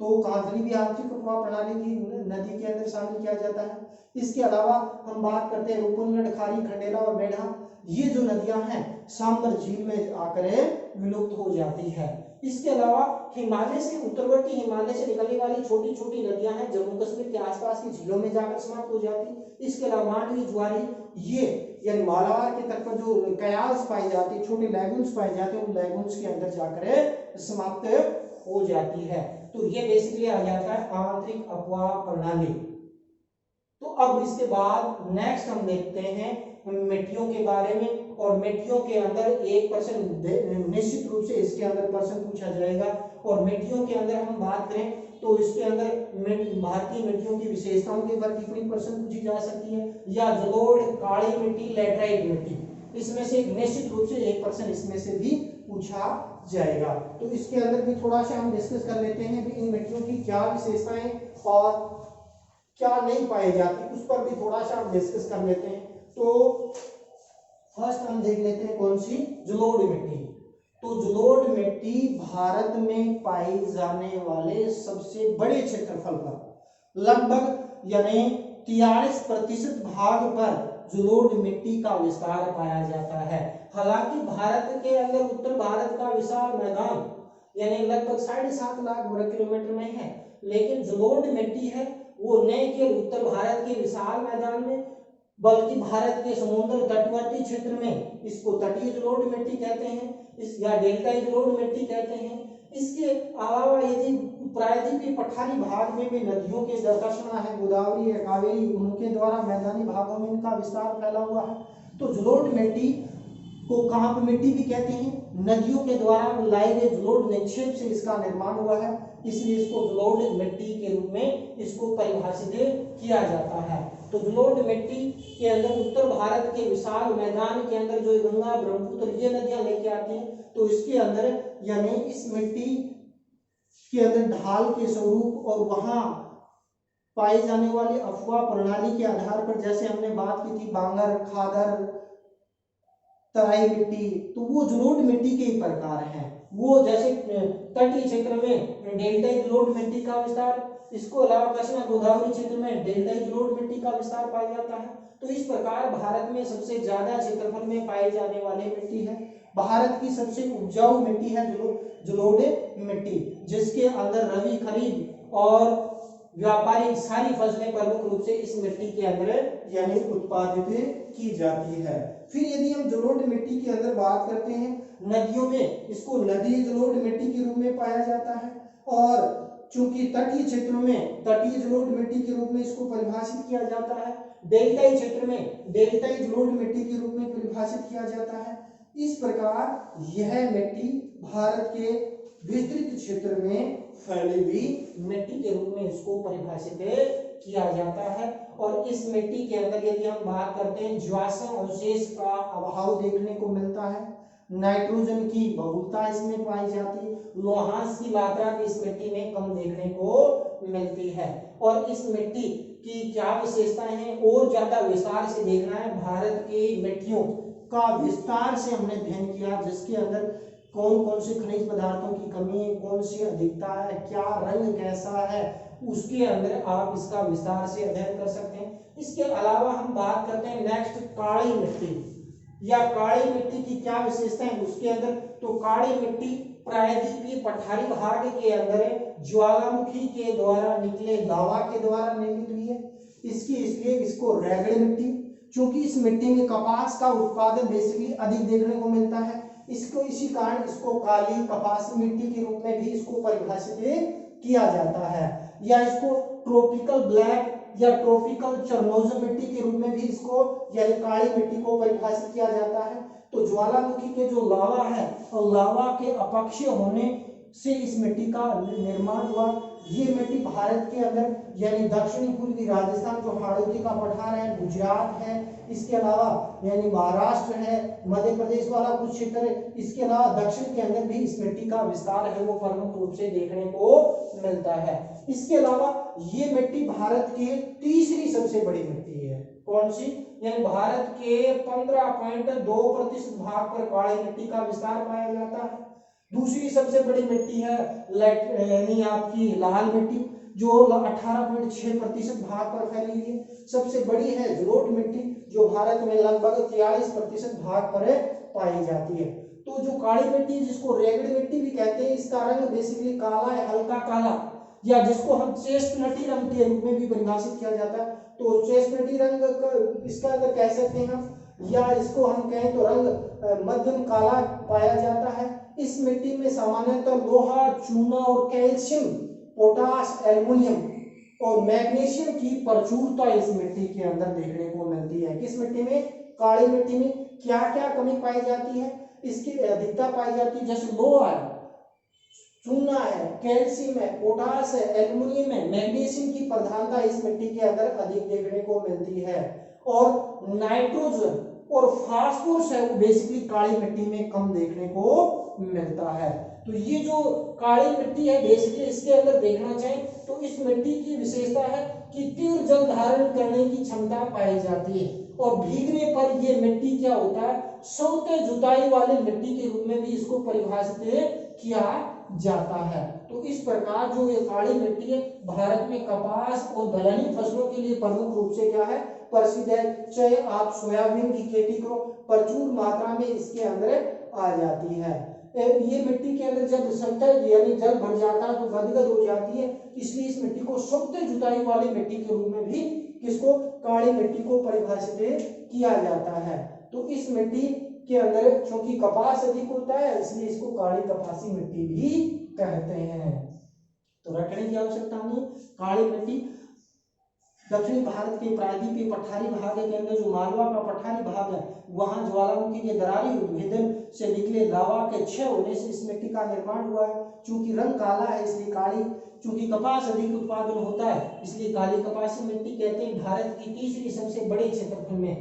तो कांकली भी आंतरिक अपवा प्रणाली की नदी के अंदर शामिल किया जाता है। इसके अलावा हम बात करते हैं रूपनगढ़, खारी, खंडेला और मेढा, ये जो नदियां हैं सांबर झील में आकर विलुप्त हो जाती है। इसके अलावा हिमालय से, उत्तरवर्ती हिमालय से निकलने वाली छोटी छोटी नदियां हैं, जम्मू कश्मीर के आसपास की झीलों में जाकर समाप्त हो जाती। इसके अलावा मांडवी, ज्वारी, ये यानी मालाबार के तट पर जो कयाल्स पाई जाती है, छोटे लैगून्स पाए जाते हैं, उन लैगून्स के अंदर जाकर समाप्त हो जाती है। तो ये बेसिकली आ जाता है आंतरिक अपवा प्रणाली। तो अब इसके बाद नेक्स्ट हम देखते हैं मिट्टियों के बारे में, और मिट्टियों के अंदर एक प्रश्न निश्चित रूप से इसके अंदर प्रश्न पूछा जाएगा। और मिट्टियों के अंदर हम बात करें तो इसके अंदर भारतीय मिट्टियों की विशेषताओं के ऊपर टिप्पणी प्रश्न पूछी जा सकती है, या जलोढ़, काली मिट्टी, लैटराइट मिट्टी, इसमें से निश्चित रूप से एक प्रश्न इसमें से भी पूछा जाएगा। तो इसके अंदर भी थोड़ा सा हम डिस्कस कर लेते हैं भी इन मिट्टियों की क्या विशेषताएं और क्या नहीं पाई जाती, उस पर भी थोड़ा सा हम डिस्कस कर लेते हैं। तो फर्स्ट हम देख लेते हैं कौन सी, जलोढ़ मिट्टी। तो जलोढ़ मिट्टी भारत में पाई जाने वाले सबसे बड़े क्षेत्रफल पर लगभग यानी 43% भाग पर जलोढ़ मिट्टी का विस्तार पाया जाता है। हालांकि भारत के अंदर उत्तर भारत का विशाल मैदान यानी लगभग 7.5 लाख वर्ग किलोमीटर में है, लेकिन जलोढ़ मिट्टी है वो न केवल उत्तर भारत के विशाल मैदान में बल्कि भारत के समुद्र तटवर्ती क्षेत्र में, इसको तटीय जलोढ़ मिट्टी कहते हैं, इस या डेल्टाई जलोढ़ मिट्टी कहते हैं। इसके अलावा यदि प्रायद्वीपीय पठारी भाग में भी नदियों के दर्शना है, गोदावरी है, कावेरी, उनके द्वारा मैदानी भागों में इनका विस्तार फैला हुआ है। तो जलोढ़ मिट्टी को कांप मिट्टी भी कहते हैं, नदियों के द्वारा लाए गए जलोढ़ निक्षेप से इसका निर्माण हुआ है, इसलिए इसको जलोढ़ मिट्टी के रूप में इसको परिभाषित किया जाता है। तो जलोढ़ मिट्टी के अंदर उत्तर भारत के विशाल मैदान के अंदर जो गंगा, ब्रह्मपुत्र ये नदियां लेके आती हैं, तो इसके अंदर यानी इस मिट्टी के अंदर ढाल के स्वरूप और वहां पाई जाने वाली अफवाह प्रणाली के आधार पर, जैसे हमने बात की थी बांगर, खादर, तराई मिट्टी, तो वो जलोढ़ मिट्टी के ही प्रकार हैं। वो जैसे तटीय क्षेत्र में डेल्टाई जलोढ़ मिट्टी का विस्तार, इसको अलावा कृष्णा गोदावरी क्षेत्र में डेल्टाई जलोढ़ मिट्टी का विस्तार पाया जाता है। तो इस प्रकार भारत में सबसे ज्यादा क्षेत्रफल में पाई जाने वाली मिट्टी है। भारत की सबसे उपजाऊ मिट्टी है जलोढ़ मिट्टी, जिसके अंदर रबी, खरीफ और व्यापारिक सारी फसलें प्रमुख रूप से इस मिट्टी के अंदर यानी उत्पादित की जाती है। फिर यदि हम जलोढ़ मिट्टी के अंदर बात करते हैं, नदियों में इसको नदी जलोढ़ मिट्टी के रूप में पाया जाता है, और चूंकि तटीय क्षेत्रों में तटीय जलोढ़ मिट्टी के रूप में इसको परिभाषित किया जाता है, डेल्टाई क्षेत्र में डेल्टाई जलोढ़ मिट्टी के रूप में परिभाषित किया जाता है। इस प्रकार यह मिट्टी भारत के विस्तृत क्षेत्र में फैली हुई मिट्टी के रूप में इसको परिभाषित किया जाता है। और इस मिट्टी के अंदर यदि हम बात करते हैं, ज्वासन अवशेष का अभाव देखने को मिलता है, नाइट्रोजन की बहुलता इसमें पाई जाती है, लोहांश की मात्रा भी इस मिट्टी में कम देखने को मिलती है। और इस मिट्टी की क्या विशेषताएं हैं और ज्यादा विस्तार से देखना है, भारत की मिट्टियों का विस्तार से हमने अध्ययन किया, जिसके अंदर कौन कौन से खनिज पदार्थों की कमी है, कौन सी अधिकता है, क्या रंग कैसा है, उसके अंदर आप इसका विस्तार से अध्ययन कर सकते हैं। इसके अलावा हम बात करते हैं नेक्स्ट काली मिट्टी या काली मिट्टी की क्या विशेषता है उसके अंदर। तो काली मिट्टी प्रायद्वीपीय पठारी भाग के अंदर ज्वालामुखी के द्वारा निकले लावा के द्वारा निर्मित हुई है। इसलिए इसको रेगड़ मिट्टी, क्योंकि इस मिट्टी में कपास का उत्पादन बेसिकली अधिक देखने को मिलता है, इसको इसी कारण इसको काली कपासी मिट्टी के रूप में भी इसको परिभाषित किया जाता है, या इसको ट्रॉपिकल ब्लैक या ट्रॉपिकल चरनोजम मिट्टी के रूप में भी इसको यानी काली मिट्टी को परिभाषित किया जाता है। तो ज्वालामुखी के जो लावा है और लावा के अपक्षय होने से इस मिट्टी का निर्माण हुआ। ये मिट्टी भारत के अंदर यानी दक्षिणी पूर्वी राजस्थान जो हाड़ौती का पठार है, गुजरात है, इसके अलावा यानी महाराष्ट्र है, मध्य प्रदेश वाला कुछ क्षेत्र है, इसके अलावा दक्षिण के अंदर भी इस मिट्टी का विस्तार है वो प्रमुख रूप से देखने को मिलता है। इसके अलावा ये मिट्टी भारत की तीसरी सबसे बड़ी मिट्टी है। कौन सी? यानी भारत के 15.2% भाग पर काली मिट्टी का विस्तार पाया जाता है। दूसरी सबसे बड़ी मिट्टी है यानी आपकी लाल मिट्टी जो 18.6% भाग पर फैली हुई है। सबसे बड़ी है जलोढ़ मिट्टी जो भारत में लगभग 43% भाग पर पाई जाती है। तो जो काली मिट्टी जिसको रेगड़ मिट्टी भी कहते हैं, इसका रंग बेसिकली काला है, हल्का काला, या जिसको हम चेस्टनटी रंग के रूप में भी परिभाषित किया जाता है। तो चेस्टनटी रंग इसका अगर कह सकते हैं हम, या इसको हम कहें तो रंग मध्यम काला पाया जाता है। इस मिट्टी में सामान्यतः लोहा, चूना और कैल्शियम, पोटाश, एल्युमिनियम और मैग्नीशियम की प्रचुरता इस मिट्टी के अंदर देखने को मिलती है। किस मिट्टी में? काली मिट्टी में क्या क्या कमी पाई जाती है, इसकी अधिकता पाई जाती है, जैसे लोहा है, चूना है, कैल्शियम है, पोटाश है, एल्युमिनियम है, मैग्नीशियम की प्रधानता इस मिट्टी के अंदर अधिक देखने को मिलती है। और नाइट्रोजन और फास्फोरस है वो बेसिकली काली मिट्टी में कम देखने को मिलता है। तो ये जो काली मिट्टी है बेसिकली इसके अंदर देखना चाहिए तो इस मिट्टी की विशेषता है कि तीव्र जल धारण करने की क्षमता पाई जाती है, और भीगने पर ये मिट्टी क्या होता है, सौते जुताई वाली मिट्टी के रूप में भी इसको परिभाषित किया जाता है। तो इस प्रकार जो ये काली मिट्टी है भारत में कपास और दलहनी फसलों के लिए प्रमुख रूप से क्या है, प्रसिद्ध है। चाहे आप सोयाबीन की खेती करो, प्रचुर मात्रा में इसके अंदर आ जाती है। ये मिट्टी के अंदर जब सतह यानी जल भर जाता है तो गदगद हो जाती है, इसलिए इस मिट्टी को सौते जुताई वाली मिट्टी के रूप में भी किसको, काली मिट्टी को परिभाषित किया जाता है। तो इस मिट्टी के अंदर क्योंकि कपास अधिक होता है इसलिए इसको काली कपासी मिट्टी भी कहते हैं। तो रखने की आवश्यकता नहीं। काली मिट्टी दक्षिणी भारत के प्रायद्वीपीय पठारी भाग के अंदर जो मालवा का पठारी भाग है वहां ज्वालामुखी के दरारी उद्भेदन से निकले लावा के क्षय होने से इस मिट्टी का निर्माण हुआ है। चूंकि रंग काला है इसलिए काली, चूंकि कपास अधिक उत्पादन होता है इसलिए काली कपासी मिट्टी कहते हैं। भारत की तीसरी सबसे बड़े क्षेत्रफल में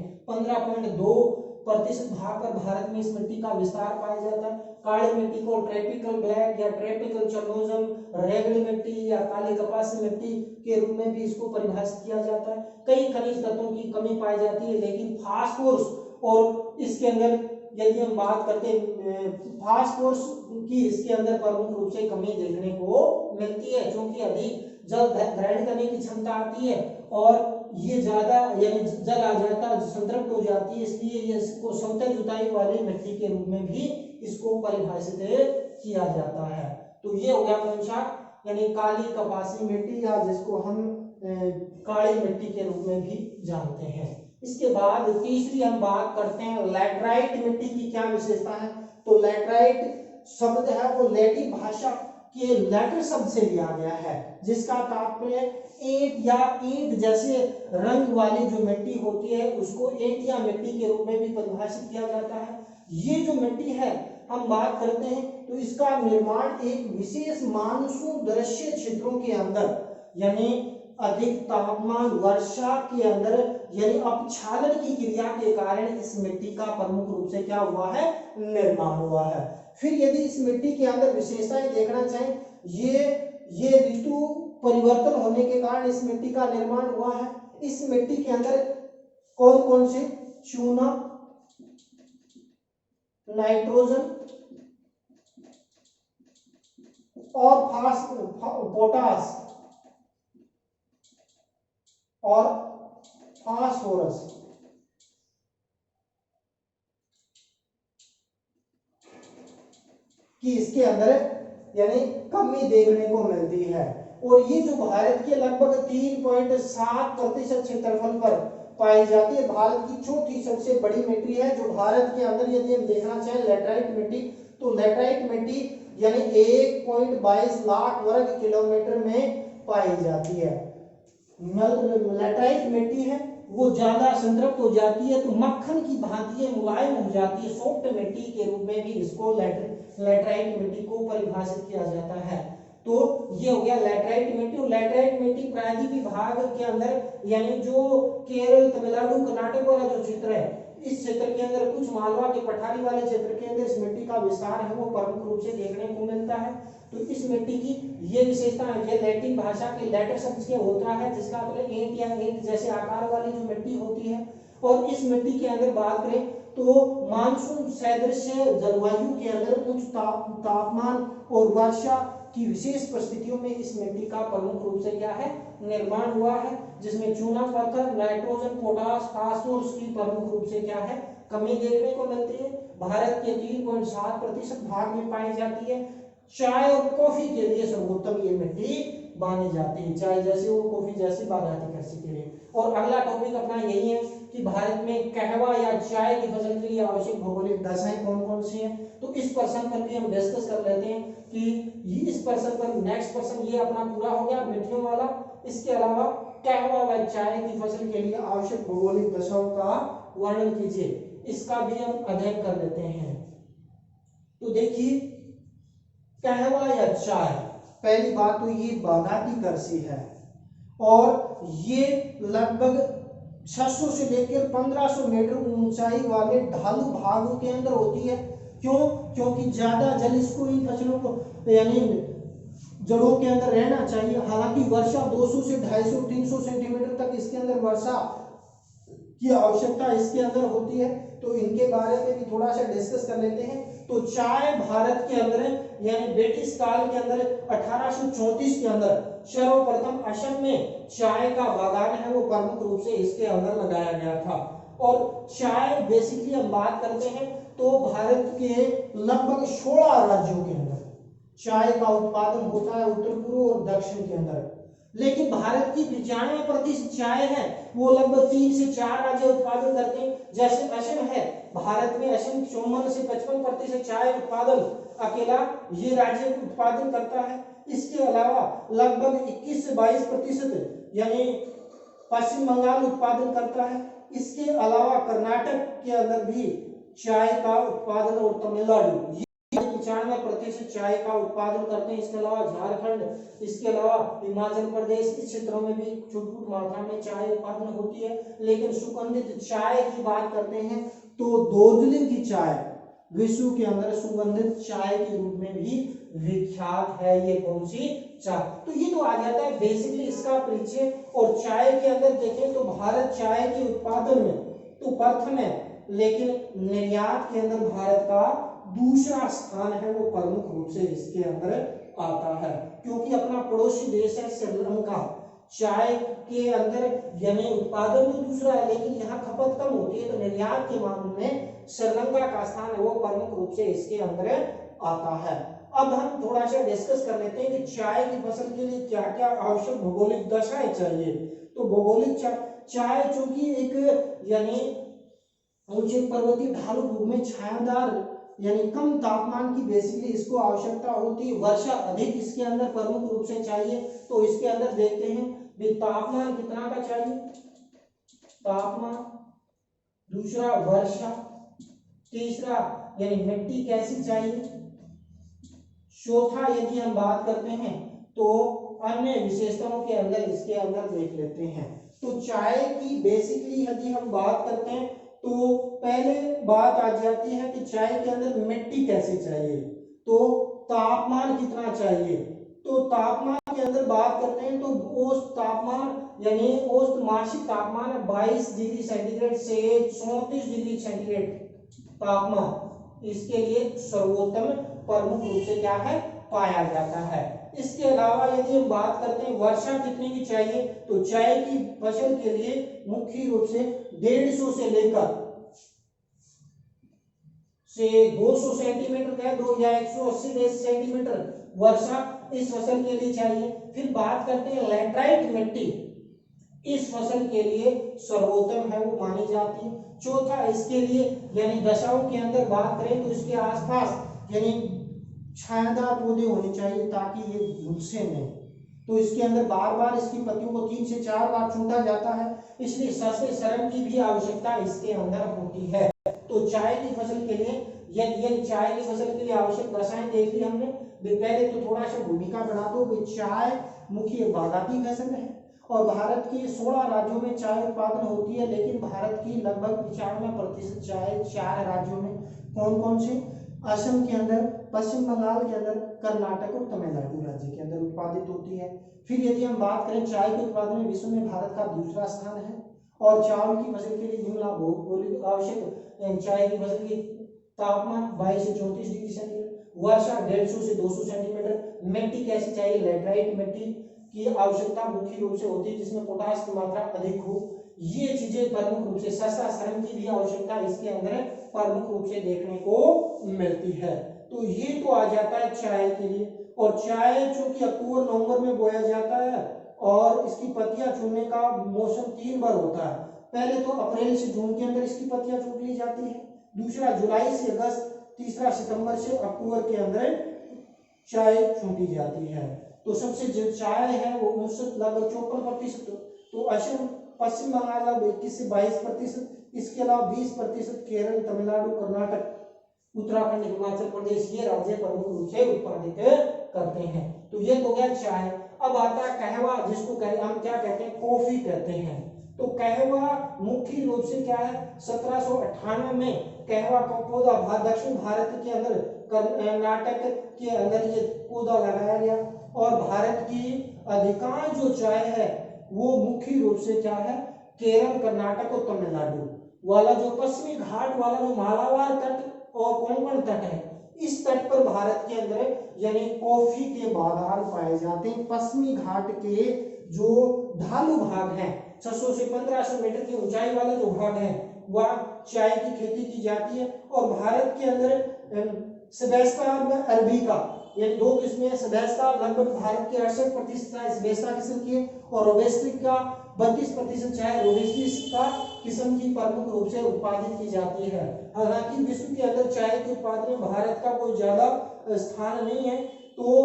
प्रतिशत भाग पर भारत में इस मिट्टी का विस्तार पाया जाता है। काली मिट्टी को ट्रॉपिकल ब्लैक या ट्रॉपिकल चर्नोजम, रेगड मिट्टी या काली कपासी मिट्टी के रूप में भी इसको परिभाषित किया जाता है। कई खनिज तत्वों की कमी पाई जाती है, लेकिन फास्फोरस और इसके अंदर यदि हम बात करते हैं फास्फोरस की इसके अंदर प्रमुख रूप से कमी देखने को मिलती है, क्योंकि अधिक जल ग्रहण करने की क्षमता आती है और ये ज्यादा यानी जल आ जाता है, संतृप्त हो जाती है, इसलिए ये इसको समतल जुताई वाली मिट्टी के रूप में भी इसको परिभाषित किया जाता है। तो ये हो गया कौन सा, यानी काली कपासी मिट्टी या जिसको हम काली मिट्टी के रूप में भी जानते हैं। इसके बाद तीसरी हम बात करते हैं लैटराइट मिट्टी की क्या विशेषता है। तो लैटराइट शब्द है वो लैटिन भाषा के लैटर शब्द से लिया गया है, जिसका तात्पर्य ईंट या ईंट जैसे रंग वाली जो मिट्टी होती है उसको ईंट या मिट्टी के रूप में भी परिभाषित किया जाता है। ये जो मिट्टी है हम बात करते हैं तो इसका निर्माण एक विशेष मानसून दृश्य क्षेत्रों के अंदर यानी अधिक तापमान वर्षा के अंदर यानी अपक्षालन की क्रिया के कारण इस मिट्टी का प्रमुख रूप से क्या हुआ है, निर्माण हुआ है। फिर यदि इस मिट्टी के अंदर विशेषताएं देखना चाहें, ये ऋतु परिवर्तन होने के कारण इस मिट्टी का निर्माण हुआ है। इस मिट्टी के अंदर कौन कौन से चूना, नाइट्रोजन और पोटास और फास्फोरस की इसके अंदर यानी कमी देखने को मिलती है। और ये जो भारत के लगभग 3.7% क्षेत्रफल पर पाई जाती है, भारत की चौथी सबसे बड़ी मिट्टी है जो भारत के अंदर यदि हम देखना चाहें लैटराइट मिट्टी, तो लैटराइट मिट्टी यानी 1.22 लाख वर्ग किलोमीटर में पाई जाती है। लैटराइट मिट्टी है वो ज्यादा संतृप्त हो जाती है तो मक्खन की भांति मुलायम हो जाती है, सॉफ्ट मिट्टी के रूप में भी इसको लैटराइट मिट्टी को परिभाषित किया जाता है। तो ये हो गया लैटराइट मिट्टी। लैटराइट मिट्टी प्रायद्वीप विभाग के अंदर यानी जो केरल, तमिलनाडु, कर्नाटक वाला जो क्षेत्र है इस क्षेत्र के अंदर कुछ मालवा के पठारी वाले क्षेत्र के अंदर इस मिट्टी का विस्तार है वो प्रमुख रूप से देखने को मिलता है। तो इस मिट्टी की ये विशेषता है, ये लैटिन भाषा के लैटर शब्द से होता है जिसका मतलब ईंट या ईंट जैसे आकार वाली जो मिट्टी होती है। और इस मिट्टी के अंदर बात करें तो मानसून सदृश जलवायु के अंदर उच्च तापमान और वर्षा की विशेष परिस्थितियों में इस मिट्टी का प्रमुख रूप से क्या है, निर्माण हुआ है, जिसमें चूना पत्थर, नाइट्रोजन, पोटास, फास्फोरस की प्रमुख रूप से क्या है, कमी देखने को मिलती है। भारत के 3.7% भाग में पाई जाती है। चाय और कॉफी के लिए सर्वोत्तम ये मिट्टी मानी जाती है, चाय जैसे और कॉफी जैसी बागायती कृषि के लिए। और अगला टॉपिक अपना यही है कि भारत में कहवा या चाय की फसल के लिए आवश्यक भौगोलिक दशाएं कौन कौन सी हैं। तो इस पर्सन पर भी हम डिस्कस कर लेते हैं कि इस पर्सन पर नेक्स्ट पर्सन ये अपना पूरा हो गया मिट्टियों वाला। इसके अलावा कहवा व चाय की फसल के लिए आवश्यक भौगोलिक दशाओं का वर्णन कीजिए, इसका भी हम अध्ययन कर लेते हैं। तो देखिए कहवा या चाय, पहली बात तो ये बागाती कृषि है और ये लगभग 600 से लेकर 1500 मीटर ऊंचाई वाले ढालू भागों के अंदर होती है। क्यों? क्योंकि ज्यादा जल इसको इन फसलों को यानी जड़ों के अंदर रहना चाहिए। हालांकि वर्षा 200 से 250-300 सेंटीमीटर तक इसके अंदर वर्षा की आवश्यकता इसके अंदर होती है। तो इनके बारे में भी थोड़ा सा डिस्कस कर लेते हैं। तो चाय भारत के अंदर यानी ब्रिटिश काल के अंदर 1834 के अंदर सर्वप्रथम असम में चाय का बागान है वो प्रमुख रूप से इसके अंदर लगाया गया था। और चाय बेसिकली हम बात करते हैं तो भारत के लगभग 16 राज्यों के अंदर चाय का उत्पादन होता है, उत्तर पूर्व और दक्षिण के अंदर। लेकिन भारत की 95% चाय है वो लगभग 3 से 4 राज्य उत्पादन करते हैं। जैसे असम है, भारत में असम 54 से 55% चाय उत्पादन अकेला ये राज्य उत्पादन करता है। इसके अलावा लगभग 21 से 22% यानी पश्चिम बंगाल उत्पादन करता है। इसके अलावा कर्नाटक के अंदर भी चाय का उत्पादन और तमिलनाडु 95% चाय का उत्पादन करते हैं। इसके अलावा झारखंड, इसके अलावा हिमाचल प्रदेश, इस क्षेत्रों में भी छुट मात्रा में चाय उत्पादन होती है। लेकिन सुगंधित चाय की बात करते हैं तो दार्जिलिंग की चाय विश्व के अंदर सुगंधित चाय के रूप में भी विख्यात है। ये कौन सी चाय? तो ये तो आ जाता है बेसिकली इसका परिचय। और चाय के अंदर देखें तो भारत चाय के उत्पादन में तो प्रथम है, लेकिन निर्यात के अंदर भारत का दूसरा स्थान है, वो प्रमुख रूप से इसके अंदर आता है। क्योंकि अपना पड़ोसी देश है श्रीलंका, चाय के अंदर यानी उत्पादन तो दूसरा है, लेकिन यहाँ खपत कम होती है, तो निर्यात के मामले में श्रीलंका का स्थान है वो प्रमुख रूप से इसके अंदर आता है। अब हम थोड़ा सा डिस्कस कर लेते हैं कि चाय की फसल के लिए क्या क्या आवश्यक भौगोलिक दशाएं चाहिए। तो भौगोलिक चाय चूंकि एक यानी ऊंचे पर्वतीय ढालू भूमि में छायादार यानी कम तापमान की बेसिकली इसको आवश्यकता होती है। वर्षा अधिक इसके अंदर प्रमुख रूप से चाहिए। तो इसके अंदर देखते हैं भी तापमान कितना का चाहिए, तापमान, दूसरा वर्षा, तीसरा यानी मिट्टी कैसी चाहिए, चौथा यदि हम बात करते हैं तो अन्य विशेषताओं के अंदर इसके अंदर देख लेते हैं। तो चाय की बेसिकली यदि हम बात करते हैं तो पहले बात आ जाती है कि चाय के अंदर मिट्टी कैसी चाहिए, तो तापमान कितना चाहिए। तो तापमान के अंदर बात करते हैं तो औसत तापमान यानी औसत मासिक तापमान 22 डिग्री सेंटीग्रेड से 34 डिग्री सेंटीग्रेड तापमान इसके लिए सर्वोत्तम प्रमुख रूप से क्या है पाया जाता है। इसके अलावा यदि हम बात करते हैं वर्षा कितनी की चाहिए, तो चाय की फसल के लिए मुख्य रूप से 150 से लेकर 200 सेंटीमीटर कह दो या 180 सेंटीमीटर वर्षा इस फसल के लिए चाहिए। फिर बात करते हैं लैटराइट मिट्टी इस फसल के लिए सर्वोत्तम है वो मानी जाती है। चौथा इसके लिए यानी दशाओं के अंदर बात करें तो इसके आसपास यानी छायादार पौधे होने चाहिए ताकि ये झुलसे नहीं। तो इसके अंदर बार बार इसकी पत्तियों को 3 से 4 बार छूटा जाता है, इसलिए सस्ते शरण की भी आवश्यकता इसके अंदर होती है। तो चाय की फसल के लिए यदि चाय की फसल के लिए आवश्यक दशाएं देख ली हमने। पहले तो थोड़ा सा भूमिका बना दो कि चाय मुख्य बागाती फसल है और भारत के 16 राज्यों में चाय उत्पादन होती है, लेकिन भारत की लगभग 95% चाय 4 राज्यों में कौन कौन से, असम के अंदर, पश्चिम बंगाल के अंदर, कर्नाटक और तमिलनाडु राज्य के अंदर उत्पादित होती है। फिर यदि हम बात करें चाय के उत्पादन में विश्व में भारत का दूसरा स्थान है। और चावल की फसल के लिए निम्न भौगोलिक आवश्यक चाय की फसल की तापमान 22 से 34 डिग्री सेंटीग्रेड, वर्षा 150 से 200 सेंटीमीटर, मिट्टी कैसी चाहिए लैटराइट मिट्टी की आवश्यकता मुख्य रूप से होती है जिसमें पोटास की मात्रा अधिक हो। ये चीजें प्रमुख रूप से सस्ता शरण की भी आवश्यकता इसके अंदर प्रमुख रूप से देखने को मिलती है। तो ये तो आ जाता है चाय के लिए। और चाय चूंकि अक्टूबर नवंबर में बोया जाता है और इसकी पत्तियां चुनने का मौसम 3 बार होता है। पहले तो अप्रैल से जून के अंदर इसकी पत्तियां चुन ली जाती है, दूसरा जुलाई से अगस्त, तीसरा सितंबर से अक्टूबर के अंदर चाय छूटी जाती है। तो सबसे जो चाय है वो औसत लगभग 54%, तो असम पश्चिम बंगाल लगभग 21 से 22%, इसके अलावा 20% केरल, तमिलनाडु, कर्नाटक, उत्तराखंड, हिमाचल प्रदेश ये राज्य प्रमुख रूप से उत्पादित करते हैं। तो ये तो गया चाय। अब आता है कहवा, जिसको हम क्या कहते हैं कॉफी कहते हैं। तो कहवा मुख्य रूप से क्या है 1798 में कहवा का पौधा दक्षिण भारत के अंदर कर्नाटक के अंदर ये पौधा लगाया गया। और भारत की अधिकांश जो चाय है वो मुख्य रूप से क्या है केरल, कर्नाटक और तमिलनाडु वाला जो पश्चिमी घाट वाला जो मालाबार तट और कोंकण तट है, इस तट पर भारत के अंदर यानी कॉफी के बागान पाए जाते हैं। पश्चिमी घाट के जो ढालू भाग हैं 600 से 1500 मीटर की ऊंचाई वाला जो भाग है वह चाय की खेती की जाती है। और भारत के अंदर सेबेस्टा अरबिका यानी 2 किस्में हैं। सेबेस्टा लगभग भारत के 68% सेबेस्टा किस्म की है और रोबस्टा 32% चाय रोबस्टा किस्म की प्रमुख रूप से उत्पादित की जाती है। हालांकि विश्व के अंदर चाय के उत्पादन में भारत का कोई ज्यादा स्थान नहीं है। तो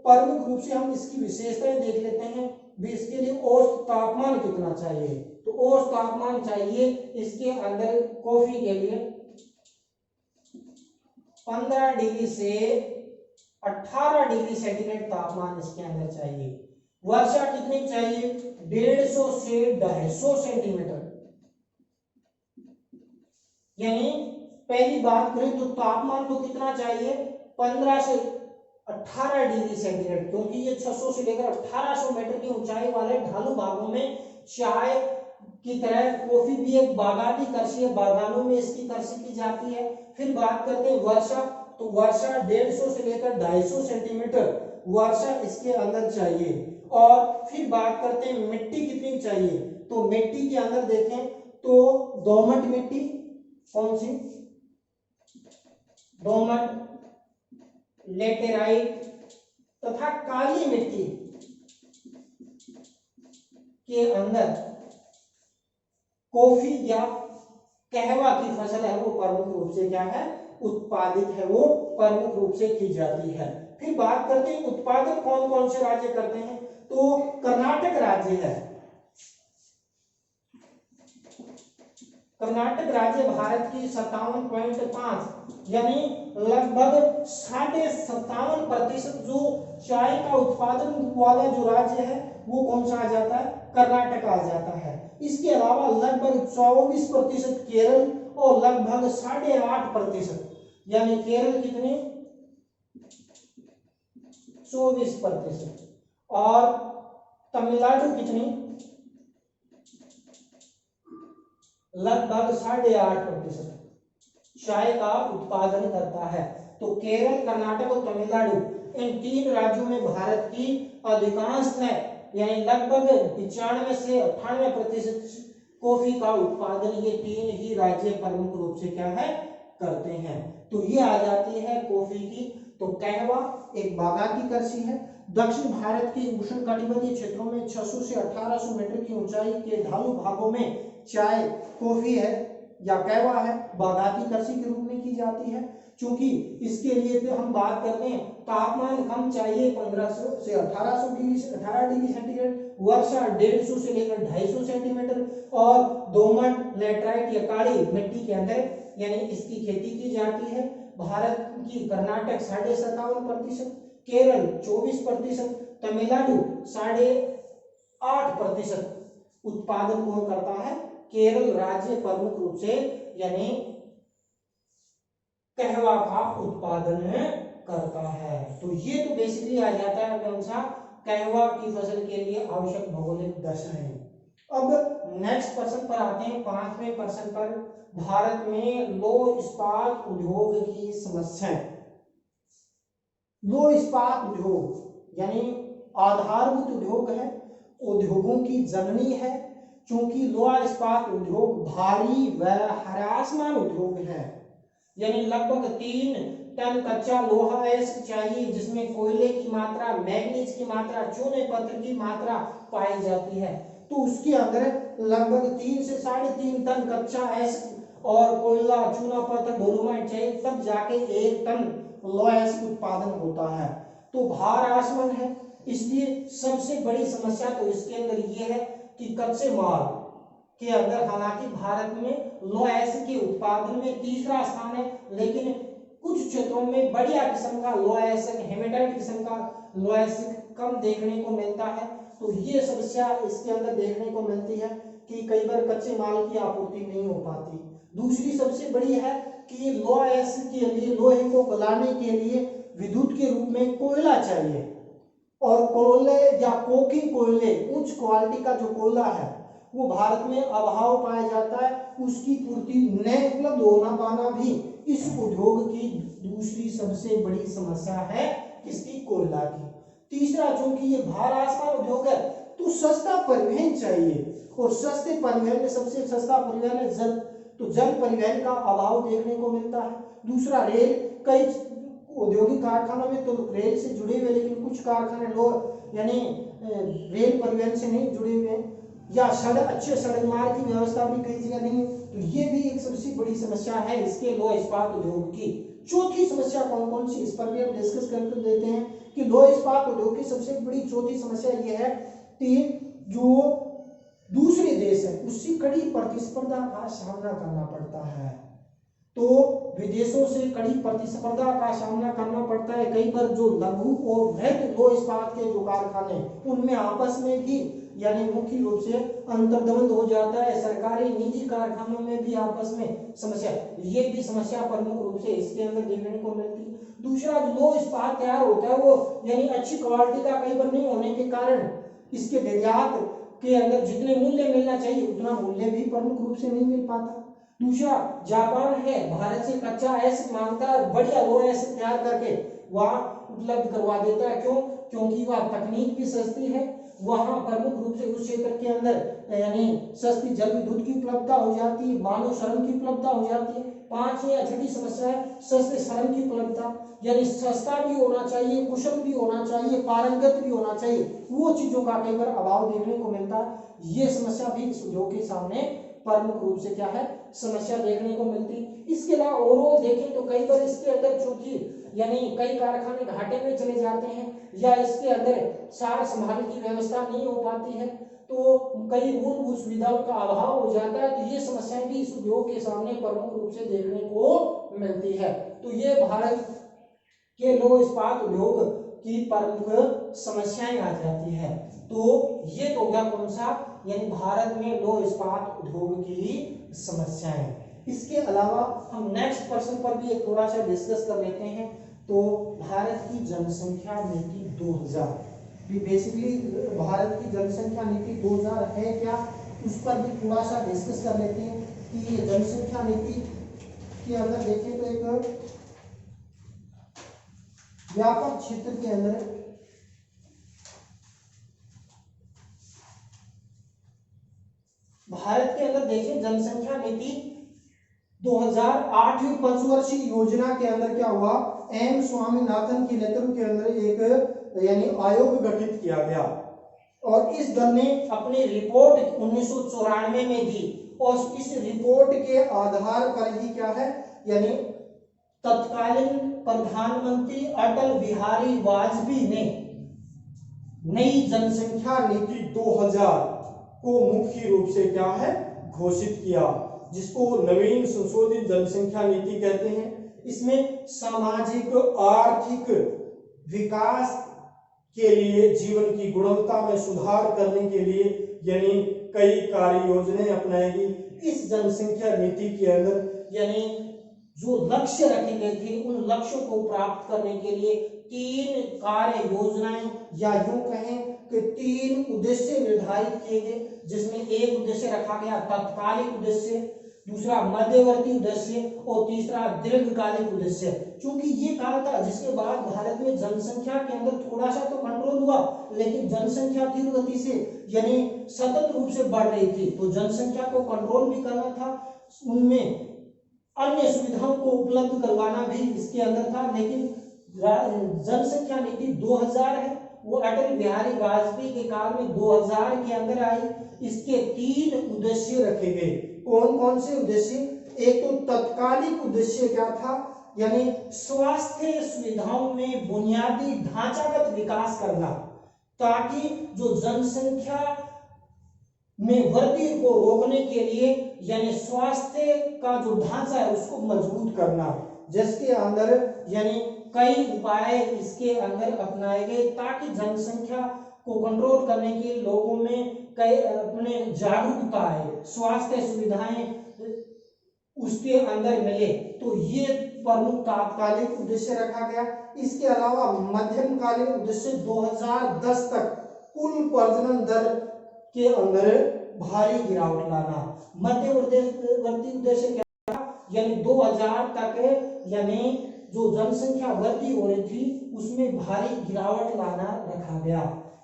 प्रमुख रूप से हम इसकी विशेषताएं देख लेते हैं। भी इसके लिए औसत तापमान कितना चाहिए, तो औसत तापमान चाहिए इसके अंदर कॉफी के लिए 15 डिग्री से 18 डिग्री सेंटीग्रेड तापमान इसके अंदर चाहिए। वर्षा कितनी चाहिए 150 से 250 सेंटीमीटर। यानी पहली बात करें तो तापमान तो कितना चाहिए, 15 से 18 डिग्री सेंटीग्रेड, क्योंकि ये 600 से लेकर 1800 मीटर की ऊंचाई वाले ढालू भागों में चाय की तरह कॉफी भी एक बागाती कृषि है, बागानों में इसकी कृषि की जाती है। फिर बात करते हैं वर्षा, तो वर्षा 150 से लेकर 250 सेंटीमीटर वर्षा इसके अंदर चाहिए। और फिर बात करते हैं मिट्टी कितनी चाहिए, तो मिट्टी के अंदर देखें तो दोमट मिट्टी, कौन सी, दोमट, लेटेराइट तथा काली मिट्टी के अंदर कॉफी या कहवा की फसल है वो प्रमुख रूप से क्या है, उत्पादित है, वो प्रमुख रूप से की जाती है। फिर बात करते हैं उत्पादन कौन कौन से राज्य करते हैं, तो कर्नाटक राज्य है। कर्नाटक राज्य भारत की 57.5 यानी लगभग 57.5% जो चाय का उत्पादन वाला जो राज्य है वो कौन सा आ जाता है, कर्नाटक आ जाता है। इसके अलावा लगभग 24% केरल और लगभग 8.5% यानी केरल कितने 24% और तमिलनाडु कितनी लगभग 8.5% चाय का उत्पादन करता है। तो केरल, कर्नाटक और तमिलनाडु इन तीन राज्यों में भारत की अधिकांश है, यानी लगभग 95 से 98% कॉफी का उत्पादन ये तीन ही राज्य प्रमुख रूप से क्या है करते हैं। तो ये आ जाती है कॉफी की। तो कहवा एक बागाती कृषि है। दक्षिण भारत के उष्णकटिबंधीय क्षेत्रों में 600 से 1800 मीटर की ऊंचाई के ढालू भागों में चाय, कॉफी है या कहवा है, बागाती कृषि के रूप में की जाती है। क्योंकि इसके लिए तो हम बात करते हैं तापमान कम चाहिए 1500 से 1800 डिग्री 18 डिग्री सेंटीग्रेड, वर्षा 150 से लेकर 250 सेंटीमीटर और दोमट, लेटराइट या काली मिट्टी के अंदर यानी इसकी खेती की जाती है। भारत की कर्नाटक 57.5%, केरल 24%, तमिलनाडु 8.5% उत्पादन कौन करता है, केरल राज्य प्रमुख रूप से यानी कहवा का उत्पादन करता है। तो ये तो बेसिकली आ जाता है कौन सा, कहवा की फसल के लिए आवश्यक भौगोलिक दशाएं। अब नेक्स्ट प्रश्न पर आते हैं, 5वें प्रश्न पर, भारत में लौह इस्पात उद्योग की समस्याएं। लौह इस्पात उद्योग यानी आधारभूत उद्योग है, उद्योगों की जननी है, क्योंकि लौह इस्पात उद्योग भारी व ह्रासमान उद्योग है। यानी लगभग 3 टन कच्चा लोहा ऐसा चाहिए जिसमें कोयले की मात्रा, मैग्नीज की मात्रा, चूने पत्थर की मात्रा पाई जाती है। तो उसके अंदर लगभग 3 से 3.5 टन कच्चा ऐसा और कोयला, चूना पत्थर, डोलोमाइट चाहिए, तब जाके 1 टन लोहा ऐसा उत्पादन होता है। तो भार आसमान है, इसलिए सबसे बड़ी समस्या तो इसके अंदर ये है कि कच्चे माल के अंदर, हालांकि भारत में लौह अयस्क के उत्पादन में तीसरा स्थान है, लेकिन कुछ क्षेत्रों में बढ़िया किस्म का लौह अयस्क, हेमेटाइट किस्म का लौह अयस्क कम देखने को मिलता है। तो ये समस्या इसके अंदर देखने को मिलती है कि कई बार कच्चे माल की आपूर्ति नहीं हो पाती। दूसरी सबसे बड़ी है कि लौह अयस्क के लिए, लोहे को गलाने के लिए विद्युत के रूप में कोयला चाहिए, और कोयले या कोकी कोयले, उच्च क्वालिटी का जो कोयला है वो भारत में अभाव पाया जाता है। उसकी पूर्ति न उपलब्ध होना पाना भी इस उद्योग की दूसरी सबसे बड़ी समस्या है, किसकी, कोयला की। तीसरा, चूंकि ये भार आसमान उद्योग है तो सस्ता परिवहन चाहिए, और सस्ते परिवहन में सबसे सस्ता परिवहन है जल, तो जल परिवहन का अभाव देखने को मिलता है। दूसरा, रेल, कई औद्योगिक कारखानों में तो रेल से जुड़े हुए, लेकिन कुछ कारखाने लोग यानी रेल परिवहन से नहीं जुड़े हुए हैं, या सड़क, अच्छे सड़क मार्ग की व्यवस्था भी कई जगह नहीं है। तो ये भी एक सबसे बड़ी समस्या है इसके लौह इस्पात उद्योग की। चौथी समस्या कौन कौन सी, इस पर भी हम डिस्कस करके देते हैं कि लौह इस्पात उद्योग की सबसे बड़ी चौथी समस्या ये है कि जो दूसरे देश है उससे कड़ी प्रतिस्पर्धा का सामना करना पड़ता है। तो विदेशों से कड़ी प्रतिस्पर्धा का सामना करना पड़ता है। कई बार जो लघु और वृहद लौह इस्पात के जो कारखाने, उनमें आपस में भी यानी मुख्य रूप से अंतर्द्वंद हो जाता है, सरकारी निजी कारखानों में भी आपस में समस्या, ये भी समस्या प्रमुख रूप से इसके अंदर देखने को मिलती है। दूसरा, लो इस्पात तैयार होता है वो यानी अच्छी क्वालिटी का कई बार नहीं होने के कारण इसके निर्यात के अंदर जितने मूल्य मिलना चाहिए उतना मूल्य भी प्रमुख रूप से नहीं मिल पाता। दूसरा, जापान है भारत से कच्चा एसिड मांगता है, बढ़िया लो एसिड तैयार करके वह उपलब्ध करवा देता है। क्यों? क्योंकि वह तकनीक भी सस्ती है, वहां प्रमुख रूप से उस क्षेत्र के अंदर यानी सस्ती जल विद्युत की उपलब्धता हो जाती है, मानव श्रम की उपलब्धता हो जाती है। पांचवी या छठी समस्या है सस्ते श्रम की उपलब्धता, यानी सस्ता भी होना चाहिए, कुशल भी होना चाहिए, पारंगत भी होना चाहिए, वो चीजों का कई बार अभाव देखने को मिलता है। ये समस्या भी इस उद्योग के सामने प्रमुख रूप से क्या है समस्या देखने को मिलती। इसके अलावा ओवरऑल देखें तो कई बार इसके अंदर चूंकि यानी कई कारखाने घाटे में चले जाते हैं या इसके अंदर सार संभाल की व्यवस्था नहीं हो पाती है, तो कई मूलभूत सुविधाओं का अभाव हो जाता है, तो ये समस्याएं भी इस उद्योग के सामने प्रमुख रूप से देखने को मिलती है। तो ये भारत के लो इस्पात उद्योग की प्रमुख समस्याएं आ जाती है। तो ये तो क्या कौन सा यानी भारत में लो इस्पात उद्योग की समस्याएं। इसके अलावा हम नेक्स्ट प्रश्न पर भी एक थोड़ा सा डिस्कस कर लेते हैं। तो भारत की जनसंख्या नीति 2000, बेसिकली भारत की जनसंख्या नीति 2000 है क्या, उस पर भी थोड़ा सा डिस्कस कर लेते हैं कि ये जनसंख्या नीति के अंदर देखें तो एक व्यापक क्षेत्र के अंदर भारत के अंदर देखें जनसंख्या नीति 2008 पंचवर्षीय योजना के अंदर क्या हुआ, एम स्वामीनाथन के नेतृत्व के अंदर एक यानी आयोग गठित किया गया और इस दल ने अपनी रिपोर्ट 1994 में दी और इस रिपोर्ट के आधार पर ही क्या है यानी तत्कालीन प्रधानमंत्री अटल बिहारी वाजपेयी ने नई जनसंख्या नीति 2000 को मुख्य रूप से क्या है घोषित किया, जिसको नवीन संशोधित जनसंख्या नीति कहते हैं। इसमें सामाजिक आर्थिक विकास के लिए जीवन की गुणवत्ता में सुधार करने के लिए यानी कई कार्य योजनाएं अपनाएगी। इस जनसंख्या नीति के अंदर यानी जो लक्ष्य रखे गए थे उन लक्ष्यों को प्राप्त करने के लिए 3 कार्य योजनाएं या यूं कहें कि 3 उद्देश्य निर्धारित किए गए, जिसमें एक उद्देश्य रखा गया तात्कालिक उद्देश्य, दूसरा मध्यवर्ती उद्देश्य और तीसरा दीर्घकालिक उद्देश्य। क्योंकि ये काल था जिसके बाद भारत में जनसंख्या के अंदर थोड़ा सा तो कंट्रोल हुआ, लेकिन जनसंख्या तीव्र गति से यानी सतत रूप से बढ़ रही थी, तो जनसंख्या को कंट्रोल भी करना था, उनमें अन्य सुविधाओं को उपलब्ध करवाना भी इसके अंदर था। लेकिन जनसंख्या नीति 2000 है वो अटल बिहारी वाजपेयी के काल में 2000 के अंदर आई। इसके 3 उद्देश्य रखे गए। कौन कौन से उद्देश्य? एक तो तत्कालिक उद्देश्य क्या था यानी स्वास्थ्य सुविधाओं में बुनियादी ढांचागत विकास करना, ताकि जो जनसंख्या में वृद्धि को रोकने के लिए यानी स्वास्थ्य का जो ढांचा है उसको मजबूत करना, जिसके अंदर यानी कई उपाय इसके अंदर अपनाए गए ताकि जनसंख्या को कंट्रोल करने के लोगों में कई अपने जागरूकता आए, स्वास्थ्य सुविधाएं उसके अंदर मिले। तो ये प्रमुख तात्कालिक उद्देश्य रखा गया। इसके अलावा मध्यमकालीन उद्देश्य 2010 तक कुल प्रजनन दर के अंदर भारी गिरावट लाना। मध्यवर्ती उद्देश्य क्या था यानी 2000 तक यानी जो जनसंख्या वृद्धि हो रही थी उसमें भारी गिरावट लाना रखा गया।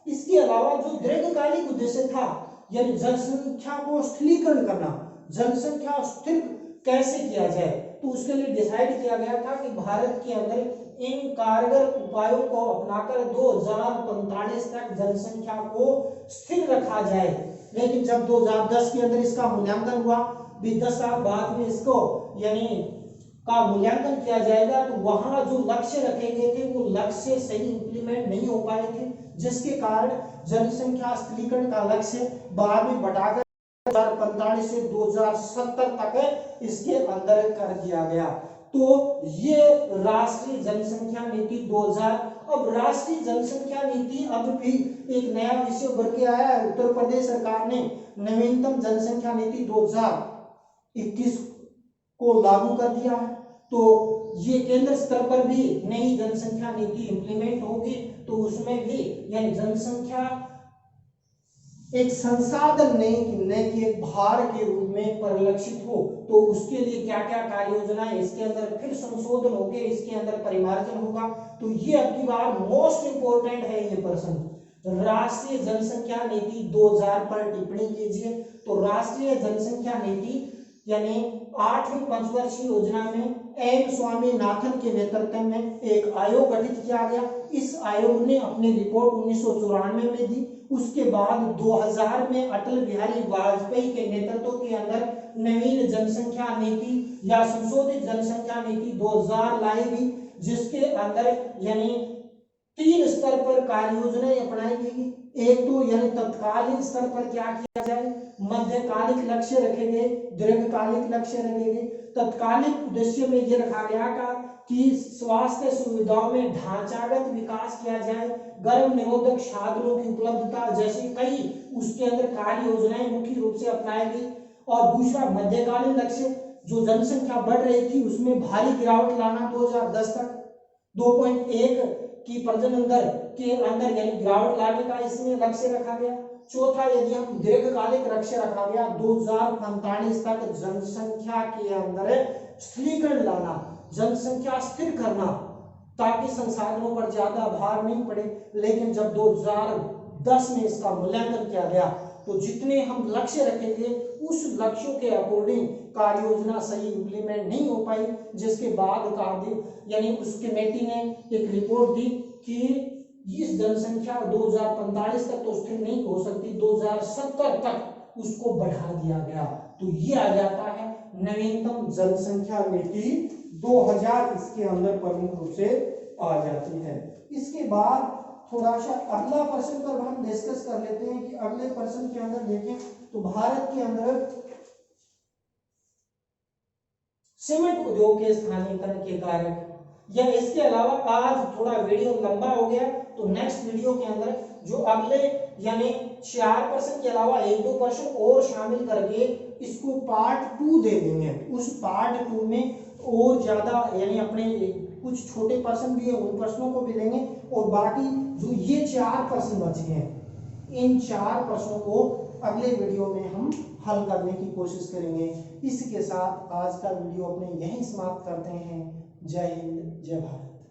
इसके अलावा जो दीर्घकालिक उद्देश्य था यानी जनसंख्या को स्थिरीकरण करना, जनसंख्या स्थिर कैसे किया जाए, तो उसके लिए डिसाइड किया गया था कि भारत के अंदर इन कारगर उपायों को अपनाकर 2045 तक जनसंख्या को स्थिर रखा जाए। लेकिन जब 2010 के अंदर इसका मूल्यांकन हुआ, भी 10 साल बाद में इसको यानी का मूल्यांकन किया जाएगा, तो वहां जो लक्ष्य रखे गए थे वो लक्ष्य सही इंप्लीमेंट नहीं हो पाए थे, जिसके कारण जनसंख्या स्थिरीकरण का लक्ष्य बाद में बढ़ाकर 2045 से 2070 तक इसके अंदर कर दिया गया। तो ये राष्ट्रीय जनसंख्या नीति 2000। अब राष्ट्रीय जनसंख्या नीति अब भी एक नया विषय उभर के आया है। उत्तर प्रदेश सरकार ने नवीनतम जनसंख्या नीति 2021 को लागू कर दिया है। तो ये केंद्र स्तर पर भी नई जनसंख्या नीति इंप्लीमेंट होगी। तो उसमें भी यानी जनसंख्या एक संसाधन नहीं न कि एक भार के रूप में परिलक्षित हो, तो उसके लिए क्या क्या कार्य योजना है, इसके अंदर फिर संशोधन होके इसके अंदर परिमार्जन होगा। तो ये अब की बार मोस्ट इंपोर्टेंट है ये प्रश्न। राष्ट्रीय जनसंख्या नीति 2000 पर टिप्पणी कीजिए। तो राष्ट्रीय जनसंख्या नीति यानी 8वीं पंचवर्षीय योजना में एम स्वामीनाथन के नेतृत्व में एक आयोग गठित किया गया। इस आयोग ने अपनी रिपोर्ट 1994 में दी। उसके बाद 2000 में अटल बिहारी वाजपेयी के नेतृत्व के अंदर नवीन जनसंख्या नीति या संशोधित जनसंख्या नीति 2000 लाई गई, जिसके अंदर यानी 3 स्तर पर कार्य योजनाएं अपनाई गई। एक तो यानी तत्कालीन स्तर पर क्या किया जाए, मध्यकालिक लक्ष्य रखे गए, दीर्घकालिक लक्ष्य रखे गए। तत्कालिक उद्देश्य में यह रखा गया कि स्वास्थ्य सुविधाओं में ढांचागत विकास किया जाए, गर्भ निरोधक साधनों की उपलब्धता जैसी कई उसके अंदर कार्य योजनाएं मुख्य रूप से अपनाई गई। और दूसरा मध्यकालीन लक्ष्य, जो जनसंख्या बढ़ रही थी उसमें भारी गिरावट लाना 2010 तक 2.1 की प्रजनन दर के अंदर यानी गिरावट लाने का इसमें लक्ष्य रखा गया। चौथा, यदि हम दीर्घकालिक लक्ष्य रखा गया 2045 तक जनसंख्या के अंदर स्थिरीकरण लाना, जनसंख्या स्थिर करना ताकि संसाधनों पर ज्यादा भार नहीं पड़े। लेकिन जब 2010 में इसका मूल्यांकन किया गया तो जितने हम लक्ष्य रखेंगे उस लक्ष्यों के अकॉर्डिंग कार्य योजना सही इंप्लीमेंट नहीं हो पाई, जिसके बाद कार्य यानी उस कमेटी ने एक रिपोर्ट दी कि इस जनसंख्या 2045 तक तो स्थिर नहीं हो सकती, 2070 तक उसको बढ़ा दिया गया। तो ये आ जाता है नवीनतम जनसंख्या नीति 2000, इसके अंदर प्रमुख रूप से आ जाती है। इसके बाद थोड़ा सा अगला प्रश्न पर हम डिस्कस कर लेते हैं कि अगले प्रश्न के अंदर देखें तो भारत के अंदर सीमेंट उद्योग के स्थानीयकरण के कारक या इसके अलावा आज थोड़ा वीडियो लंबा हो गया, तो नेक्स्ट वीडियो के अंदर जो अगले यानी 4% के अलावा 1-2% और शामिल करके इसको पार्ट 2 दे देंगे। उस पार्ट 2 में और ज्यादा यानी अपने कुछ छोटे प्रश्न भी है उन प्रश्नों को भी लेंगे, और बाकी जो ये 4 प्रश्न बचे हैं इन 4 प्रश्नों को अगले वीडियो में हम हल करने की कोशिश करेंगे। इसके साथ आज का वीडियो अपने यहीं समाप्त करते हैं। जय हिंद, जय भारत।